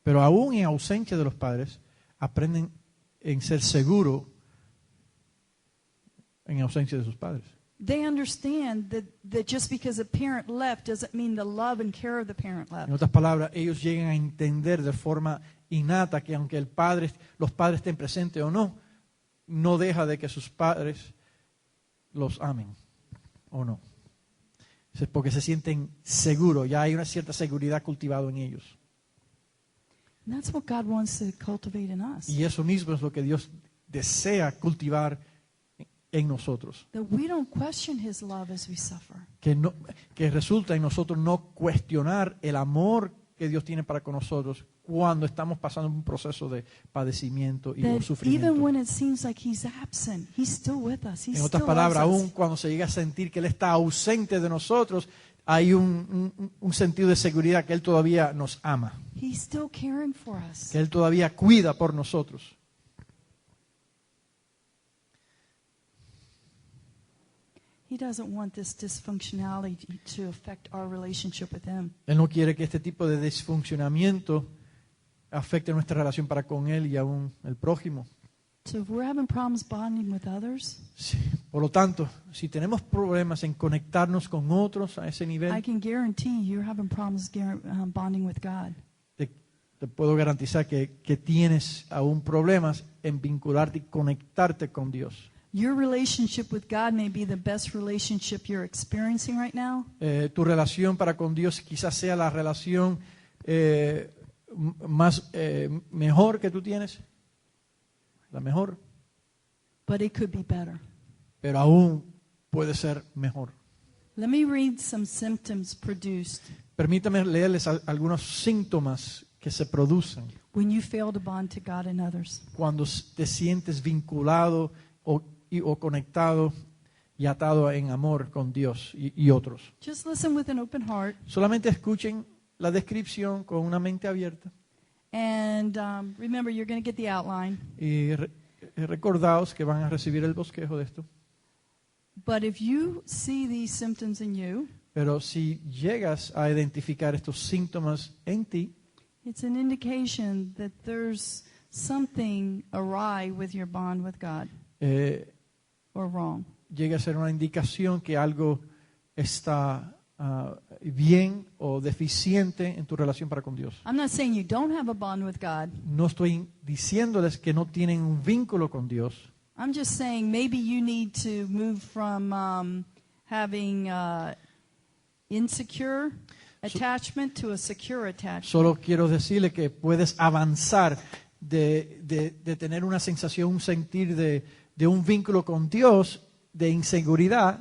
pero aún en ausencia de los padres, aprenden en ser seguro en ausencia de sus padres. They understand that just because a parent left doesn't mean the love and care of the parent left. En otras palabras, ellos llegan a entender de forma innata que aunque los padres estén presentes o no, no deja de que sus padres los amen o no. Es porque se sienten seguros, ya hay una cierta seguridad cultivada en ellos. And that's what God wants to cultivate in us. Y eso mismo es lo que Dios desea cultivar en nosotros. That we don't question His love as we suffer. Que resulta en nosotros no cuestionar el amor que Dios tiene para con nosotros cuando estamos pasando un proceso de padecimiento y That sufrimiento. even when it seems like He's absent, He's still with us. He En still otras loves palabras, us. aún cuando se llega a sentir que Él está ausente de nosotros, hay un sentido de seguridad que Él todavía nos ama, He's still caring for us. que Él todavía cuida por nosotros. He doesn't want this dysfunctionality to affect our relationship with Him. Él no quiere que este tipo de disfuncionamiento afecte nuestra relación para con Él y aún el prójimo. So if we're having problems bonding with others, Sí. Por lo tanto, si tenemos problemas en conectarnos con otros a ese I nivel, can guarantee you're having problems bonding with God. te puedo garantizar que tienes aún problemas en vincularte y conectarte con Dios. Your relationship with God may be the best relationship you're experiencing right now, Tu relación para con Dios quizás sea la relación mejor que tú tienes, la mejor, but it could be better. pero aún puede ser mejor. Let me read some symptoms produced Permítame leerles algunos síntomas que se producen when you fail to bond to God and others. cuando te sientes vinculado o conectado y atado en amor con Dios y otros. Just listen with an open heart, Solamente escuchen la descripción con una mente abierta and remember, you're going to get the outline. y recordaos que van a recibir el bosquejo de esto. But if you see these symptoms in you, Pero si llegas a identificar estos síntomas en ti, it's an indication that there's something awry with your bond with God or wrong. llega a ser una indicación que algo está bien o deficiente en tu relación para con Dios. I'm not saying you don't have a bond with God. No estoy diciéndoles que no tienen un vínculo con Dios. I'm just saying maybe you need to move from having insecure attachment to a secure attachment. Solo quiero decirle que puedes avanzar de tener una sensación, un sentir de un vínculo con Dios, de inseguridad,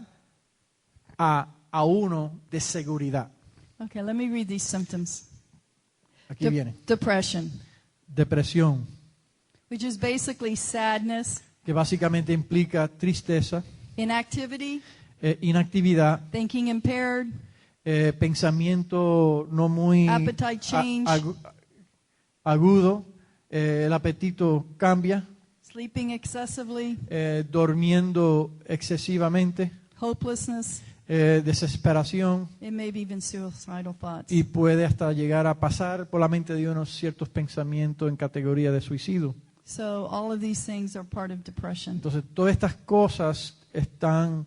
a uno de seguridad. Okay, let me read these symptoms. Aquí viene. Depression, Depresión, which is basically sadness, que básicamente implica tristeza, inactivity, inactividad, thinking impaired, pensamiento no muy Appetite change. agudo, el apetito cambia, sleeping excessively, durmiendo excesivamente, hopelessness, desesperación, It may be even suicidal thoughts. y puede hasta llegar a pasar por la mente de uno ciertos pensamientos en categoría de suicidio. So all of these things are part of depression. Entonces, todas estas cosas están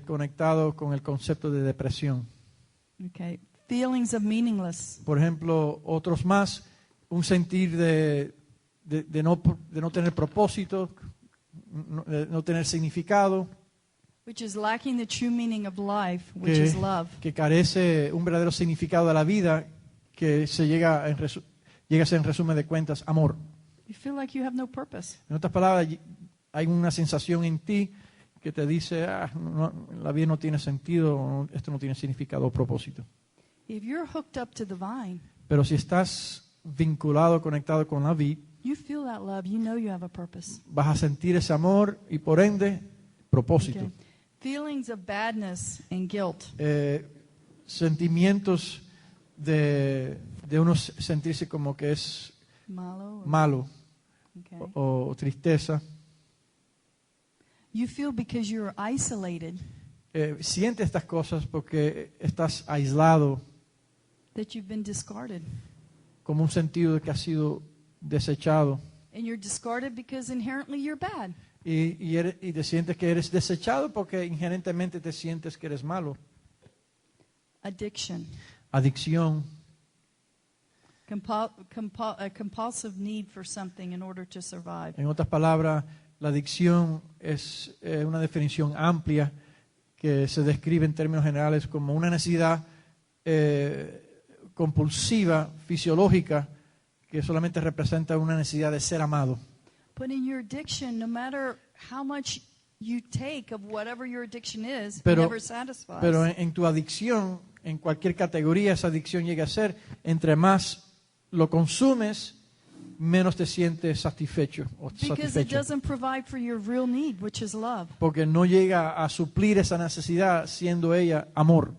conectadas con el concepto de depresión. Okay. Feelings of meaningless. Por ejemplo, otros más, un sentir de no tener propósito, de no tener significado, Which is lacking the true meaning of life, which is love. que carece un verdadero significado de la vida, que se llega a ser en resumen de cuentas amor. You feel like you have no purpose. En otras palabras, hay una sensación en ti que te dice, la vida no tiene sentido, esto no tiene significado o propósito. If you're hooked up to the vine, Pero si estás vinculado, conectado con la vid, you feel that love, you know you have a purpose. vas a sentir ese amor y por ende propósito. Okay. Feelings of badness and guilt. Sentimientos de uno sentirse como que es malo Okay. o tristeza. You feel because you're isolated Siente estas cosas porque estás aislado, that you've been discarded. como un sentido de que has sido desechado. And you're discarded because inherently you're bad. Y te sientes que eres desechado porque inherentemente te sientes que eres malo. Addiction. Adicción, A compulsive need for something in order to survive. en otras palabras, la adicción es una definición amplia que se describe en términos generales como una necesidad compulsiva, fisiológica, que solamente representa una necesidad de ser amado. But in your addiction, no matter how much you take of whatever your addiction is, Pero- it never satisfies. Pero en tu adicción, en cualquier categoría esa adicción llega a ser, entre más lo consumes, menos te sientes satisfecho o Because it satisfecho. doesn't provide for your real need, which is love. Porque no llega a suplir esa necesidad, siendo ella amor.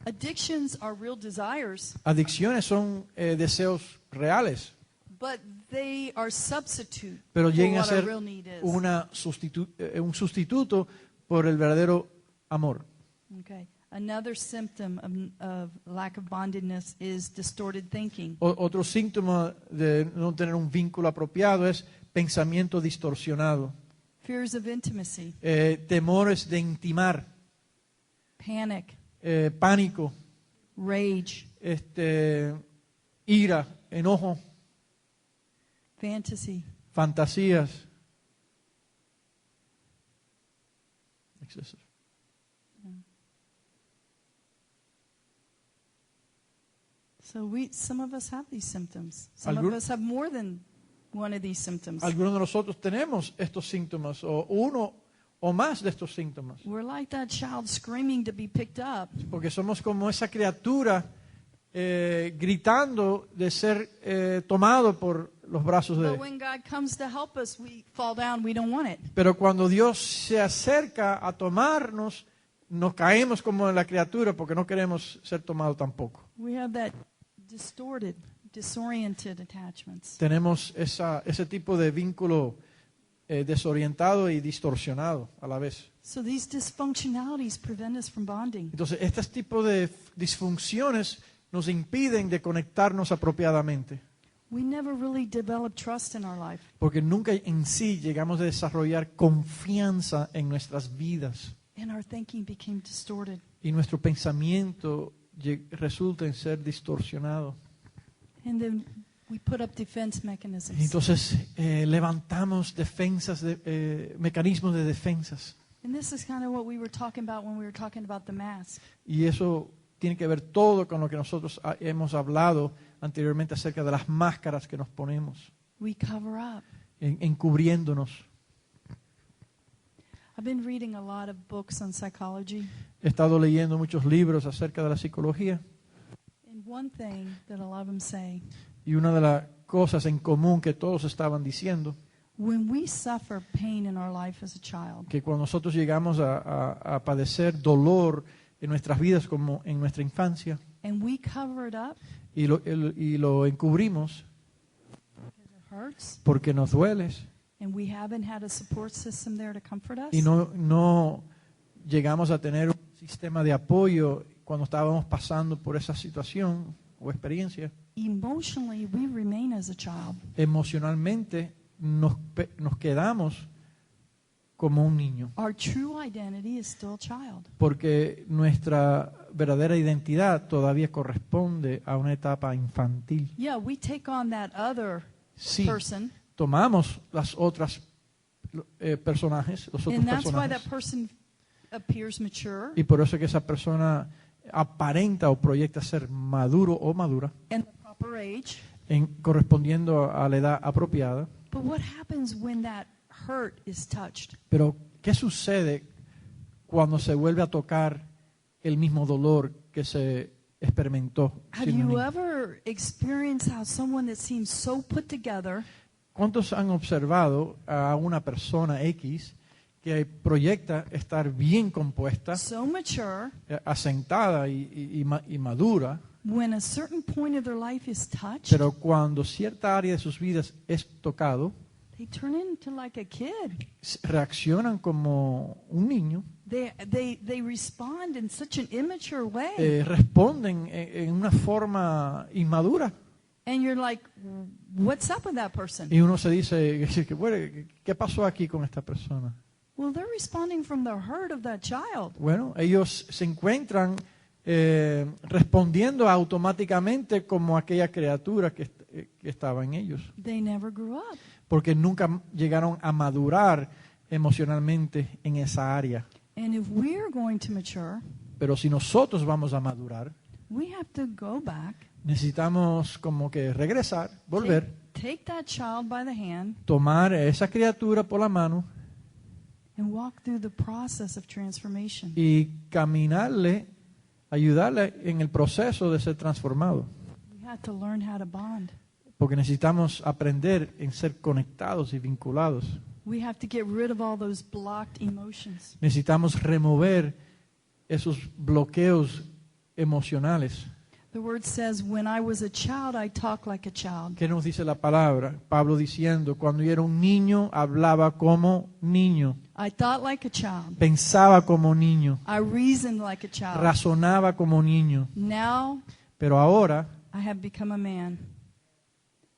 Addictions are real desires, Adicciones son deseos reales, but they are substitute pero for llegan a what our ser real need is. un sustituto por el verdadero amor. Okay. Another symptom of lack of bondedness is distorted thinking. Otro síntoma de no tener un vínculo apropiado es pensamiento distorsionado, Fears of intimacy, temores de intimar, panic, pánico, rage, ira, enojo, fantasy, fantasías. Excessive. So some of us have these symptoms. Some of Algún- us have more than one of these symptoms. Algunos de nosotros tenemos estos síntomas, o uno o más de estos síntomas, We're like that child screaming to be picked up. porque somos como esa criatura gritando de ser tomado por los brazos de But Él. when God comes to help us, we fall down. We don't want it. Pero cuando Dios se acerca a tomarnos, nos caemos como en la criatura porque no queremos ser tomados tampoco. We have that distorted, disoriented attachments. Tenemos ese tipo de vínculo desorientado y distorsionado a la vez. So these dysfunctionalities prevent us from bonding. Entonces, este tipo de disfunciones nos impiden de conectarnos apropiadamente, We never really develop trust in our life. porque nunca en sí llegamos a desarrollar confianza en nuestras vidas And our thinking became distorted. y nuestro pensamiento resulta en ser distorsionado. And then we put up defense mechanisms. Entonces levantamos mecanismos de defensas, And this is kind of what we were talking about when we were talking about the mask. y eso tiene que ver todo con lo que nosotros hemos hablado anteriormente acerca de las máscaras que nos ponemos, We cover up. encubriéndonos. I've been reading a lot of books on psychology. He estado leyendo muchos libros acerca de la psicología, And one thing that a lot of them say, y una de las cosas en común que todos estaban diciendo, when we suffer pain in our life as a child, que cuando nosotros llegamos a padecer dolor en nuestras vidas como en nuestra infancia and we cover it up, y lo encubrimos it hurts, porque nos duele and we haven't had a support system there to comfort us, y no llegamos a tener un sistema de apoyo cuando estábamos pasando por esa situación o experiencia. Emotionally, we remain as a child. Emocionalmente nos quedamos como un niño, Our true identity is still child. porque nuestra verdadera identidad todavía corresponde a una etapa infantil. Yeah, we take on that other Sí, person, tomamos las otras personajes, los otros and that's why that personajes, person appears mature, y por eso es que esa persona aparenta o proyecta ser maduro o madura, and the proper age. correspondiendo a la edad apropiada. But what happens when that hurt is touched? Pero, ¿qué sucede cuando se vuelve a tocar el mismo dolor que se experimentó Have siendo you niño? ever experienced how someone that seems so put together ¿Cuántos han observado a una persona X que proyecta estar bien compuesta, so mature, asentada y madura, when a certain point of their life is touched, pero cuando cierta área de sus vidas es tocado, they turn into like a kid. reaccionan como un niño, They respond in such an immature way. responden en una forma inmadura? And you're like, what's up with that person? Y uno se dice, bueno, ¿qué pasó aquí con esta persona? Well, they're responding from the hurt of that child. Bueno, ellos se encuentran respondiendo automáticamente como aquella criatura que estaba en ellos, They never grew up. porque nunca llegaron a madurar emocionalmente en esa área. And if we're going to mature, Pero si nosotros vamos a madurar, we have to go back, necesitamos como que regresar, volver, take that child by the hand, tomar a esa criatura por la mano and walk through the process of transformation. y caminarle, ayudarle en el proceso de ser transformado. We have to learn how to bond. Porque necesitamos aprender en ser conectados y vinculados. We have to get rid of all those blocked emotions. Necesitamos remover esos bloqueos emocionales. The word says, when I was a child, I talked like a child. ¿Qué nos dice la palabra? Pablo diciendo, cuando yo era un niño, hablaba como niño, I thought like a child. pensaba como niño, I reasoned like a child. razonaba como niño. Now Pero ahora I have become a man.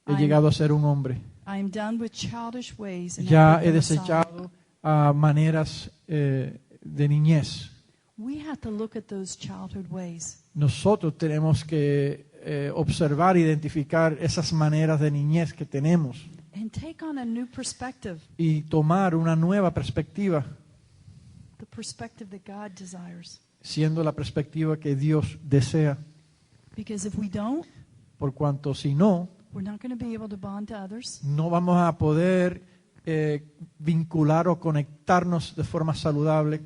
he llegado a ser un hombre. I am done with childish ways and Ya have he become a son. desechado a maneras de niñez. We have to look at those childhood ways. Nosotros tenemos que observar, identificar esas maneras de niñez que tenemos And take on a new perspective, y tomar una nueva perspectiva, the perspective that God desires. siendo la perspectiva que Dios desea. Because if we don't, Por cuanto si no, we're not going to be able to bond to others. no vamos a poder vincular o conectarnos de forma saludable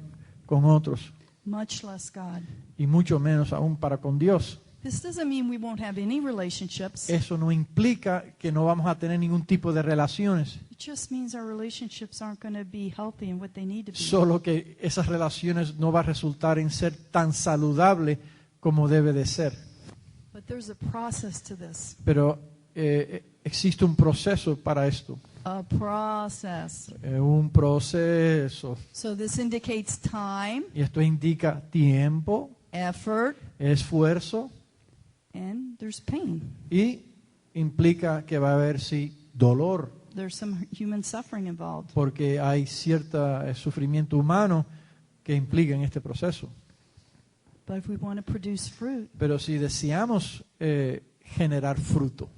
con otros, Much less God. y mucho menos aún para con Dios. This doesn't mean we won't have any relationships. Eso no implica que no vamos a tener ningún tipo de relaciones, It just means our relationships aren't going to be healthy and what they need to be. solo que esas relaciones no van a resultar en ser tan saludable como debe de ser. But there's a process to this. Pero existe un proceso para esto, A process. un proceso, So this indicates time, y esto indica tiempo, effort, esfuerzo, and there's pain. y implica que va a haber sí dolor, There's some human suffering involved. porque hay cierto sufrimiento humano que implica en este proceso. But if we want to produce fruit, Pero si deseamos generar fruto,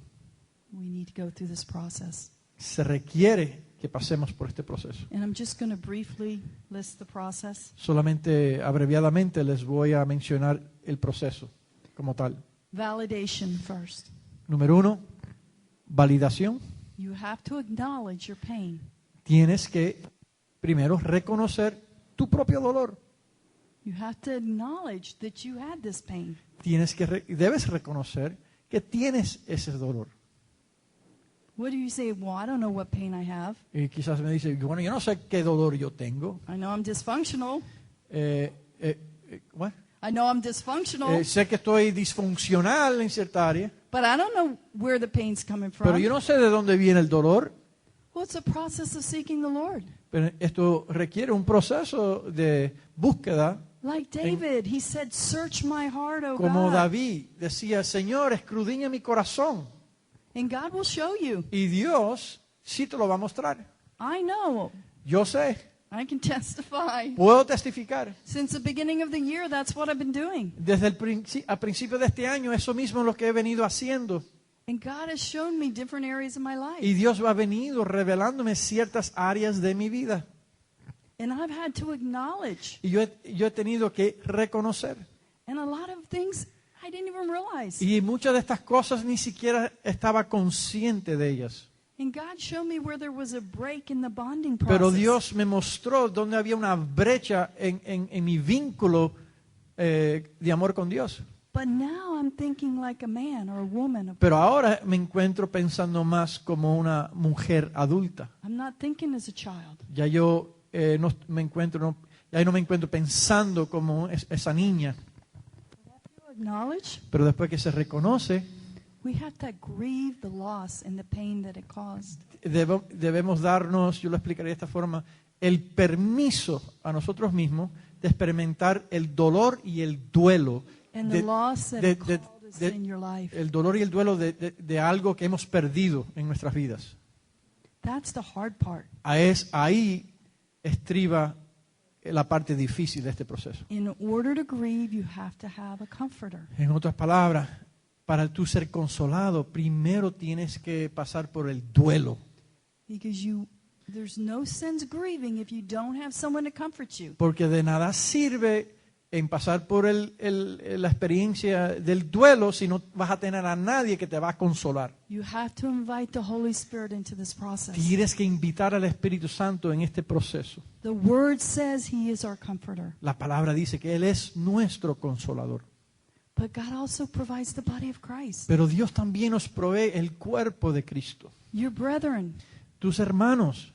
we need to go through this process. se requiere que pasemos por este proceso. And I'm just going to briefly list the process. Solamente abreviadamente les voy a mencionar el proceso como tal. Validation first. Número 1, validación. You have to acknowledge your pain. Tienes que primero reconocer tu propio dolor. You have to acknowledge that you had this pain. Debes reconocer que tienes ese dolor. What do you say? Well, I don't know what pain I have. Y quizás me dice, bueno, yo no sé qué dolor yo tengo. I know I'm dysfunctional. What? I know I'm dysfunctional, Sé que estoy disfuncional en cierta área, but I don't know where the pain's coming pero from. yo no sé de dónde viene el dolor. Well, it's a process of seeking the Lord. Pero esto requiere un proceso de búsqueda Like David, he said, "Search my heart, O Como God." David decía, Señor, escudriña mi corazón. And God will show you. Y Dios sí te lo va a mostrar. I know. Yo sé, I can testify. puedo testificar. Since the beginning of the year, that's what I've been doing. Desde a principio de este año, eso mismo es lo que he venido haciendo. And God has shown me different areas of my life. Y Dios ha venido revelándome ciertas áreas de mi vida. And I've had to acknowledge. Y yo he tenido que reconocer. And a lot of things I didn't even realize. Y muchas de estas cosas ni siquiera estaba consciente de ellas. And God showed me where there was a break in the bonding process. Pero Dios me mostró donde había una brecha en mi vínculo de amor con Dios. But now I'm thinking like a man or a woman. Pero ahora me encuentro pensando más como una mujer adulta. I'm not thinking as a child. Ya yo ya no me encuentro pensando como esa niña. To acknowledge, Pero después que se reconoce, we have to grieve the loss and the pain that it caused. debemos darnos, yo lo explicaré de esta forma, el permiso a nosotros mismos de experimentar el dolor y el duelo. And the loss that it caused in your life. El dolor y el duelo de algo que hemos perdido en nuestras vidas. That's the hard part. Ahí estriba la parte difícil de este proceso. In order to grieve, you have to have a comforter. En otras palabras, para tú ser consolado, primero tienes que pasar por el duelo. Because there's no sense grieving if you don't have someone to comfort you. Porque de nada sirve en pasar por la experiencia del duelo si no vas a tener a nadie que te va a consolar. You have to invite the Holy Spirit into this process. Tienes que invitar al Espíritu Santo en este proceso. The Word says He is our comforter. La palabra dice que Él es nuestro consolador. But God also provides the body of Christ. Pero Dios también nos provee el cuerpo de Cristo. Your brethren. Tus hermanos.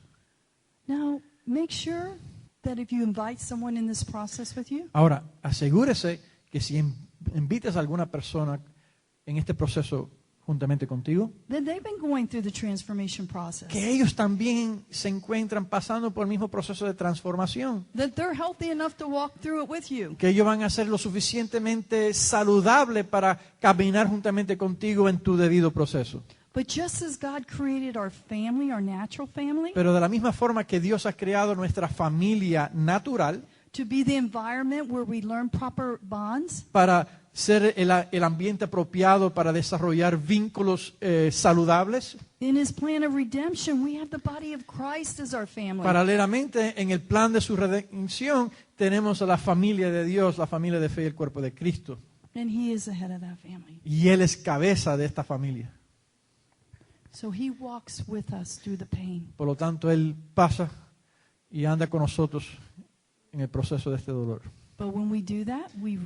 Now, make sure that if you invite someone in this process with you, Ahora, asegúrese que si invitas a alguna persona en este proceso juntamente contigo, then they've been going through the transformation process. que ellos también se encuentran pasando por el mismo proceso de transformación, That they're healthy enough to walk through it with you. que ellos van a ser lo suficientemente saludable para caminar juntamente contigo en tu debido proceso. But just as God created our family, our natural family, Pero de la misma forma que Dios ha creado nuestra familia natural to be the environment where we learn proper bonds, para ser el ambiente apropiado para desarrollar vínculos saludables, in His plan of redemption, we have the body of Christ as our family. paralelamente en el plan de su redención tenemos a la familia de Dios, la familia de fe y el cuerpo de Cristo. And He is the head of that family. Y Él es cabeza de esta familia. So He walks with us through the pain. Por lo tanto, Él pasa y anda con nosotros en el proceso de este dolor. But when we do that, we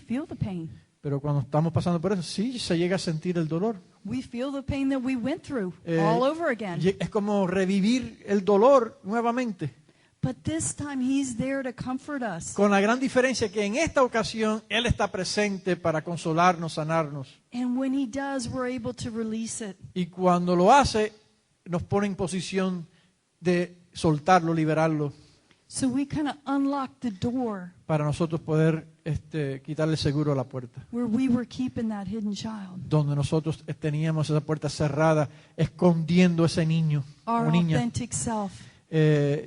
feel the pain. Pero cuando estamos pasando por eso, sí se llega a sentir el dolor. We feel the pain that we went through all over again. Es como revivir el dolor nuevamente. But this time He's there to comfort us. Con la gran diferencia que en esta ocasión Él está presente para consolarnos, sanarnos. And when He does, we're able to release it. Y cuando lo hace, nos pone en posición de soltarlo, liberarlo, So we kind of unlock the door para nosotros poder quitarle seguro a la puerta. where we were keeping that hidden child. Donde nosotros teníamos esa puerta cerrada, escondiendo ese niño o Our niña, authentic self.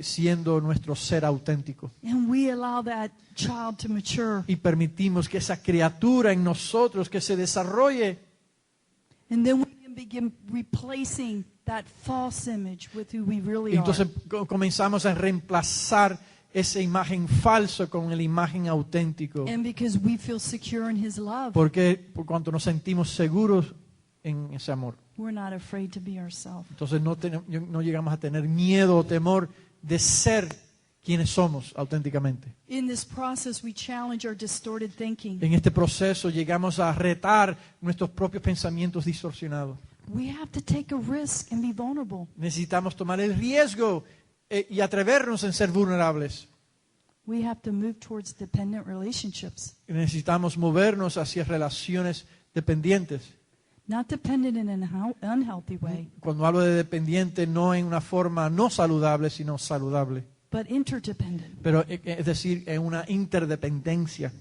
siendo nuestro ser auténtico. And we allow that child to mature. Y permitimos que esa criatura en nosotros que se desarrolle. And then we can begin replacing that false image with who we really Entonces are. comenzamos a reemplazar esa imagen falsa con la imagen auténtico. And because we feel secure in His love, Porque por cuanto nos sentimos seguros en ese amor. we're not afraid to be ourselves. Entonces no llegamos a tener miedo o temor de ser quienes somos auténticamente. In this process, we challenge our distorted thinking. En este proceso llegamos a retar nuestros propios pensamientos distorsionados. We have to take a risk and be vulnerable. Necesitamos tomar el riesgo y atrevernos en ser vulnerables. We have to move towards dependent relationships. Necesitamos movernos hacia relaciones dependientes. Not dependent in an unhealthy way, Cuando hablo de dependiente, no en una forma no saludable, sino saludable. but interdependent. pero es decir, en una interdependencia.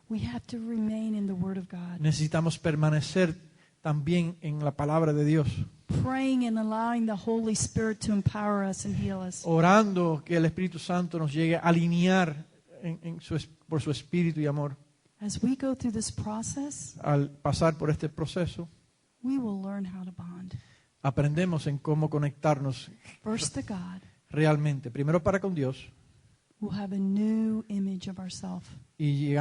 We have to remain in the Word of God, Necesitamos permanecer también en la palabra de Dios, praying and allowing the Holy Spirit to empower us and heal us. orando que el Espíritu Santo nos llegue a alinear por su espíritu y amor. As we go through this process, Al pasar por este proceso, we will learn how to bond. aprendemos en cómo conectarnos First to God, realmente, primero para con Dios, we'll have a new image of ourselves. y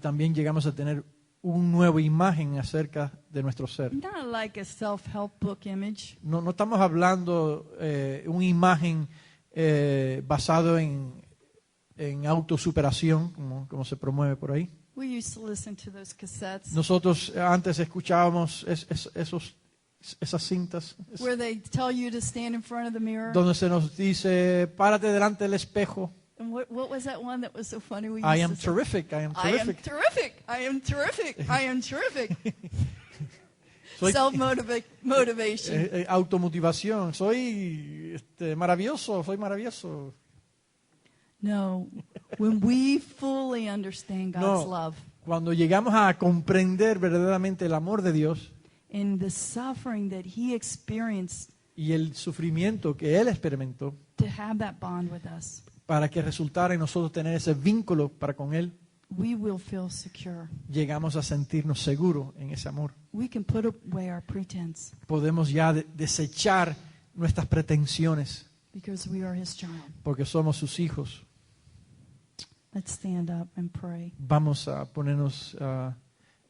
también llegamos a tener una nueva imagen acerca de nuestro ser. Not like a self-help book image, No estamos hablando una imagen basado en autosuperación, como se promueve por ahí. we used to listen to those cassettes Nosotros antes escuchábamos esas cintas where they tell you to stand in front of the mirror. donde se nos dice, párate delante del espejo. And what was that one that was so funny? We I used am to say, terrific, I am I am terrific. terrific. I am terrific. I am terrific. Soy Self-motivation. automotivación, soy maravilloso, soy maravilloso. No, when we fully understand God's No, love cuando llegamos a comprender verdaderamente el amor de Dios and the suffering that He experienced y el sufrimiento que Él experimentó to have that bond with us, para que resultara en nosotros tener ese vínculo para con Él, we will feel secure. llegamos a sentirnos seguros en ese amor. We can put away our pretense Podemos ya desechar nuestras pretensiones because we are His child. porque somos sus hijos. Let's stand up and pray. Vamos a ponernos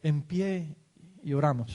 en pie y oramos.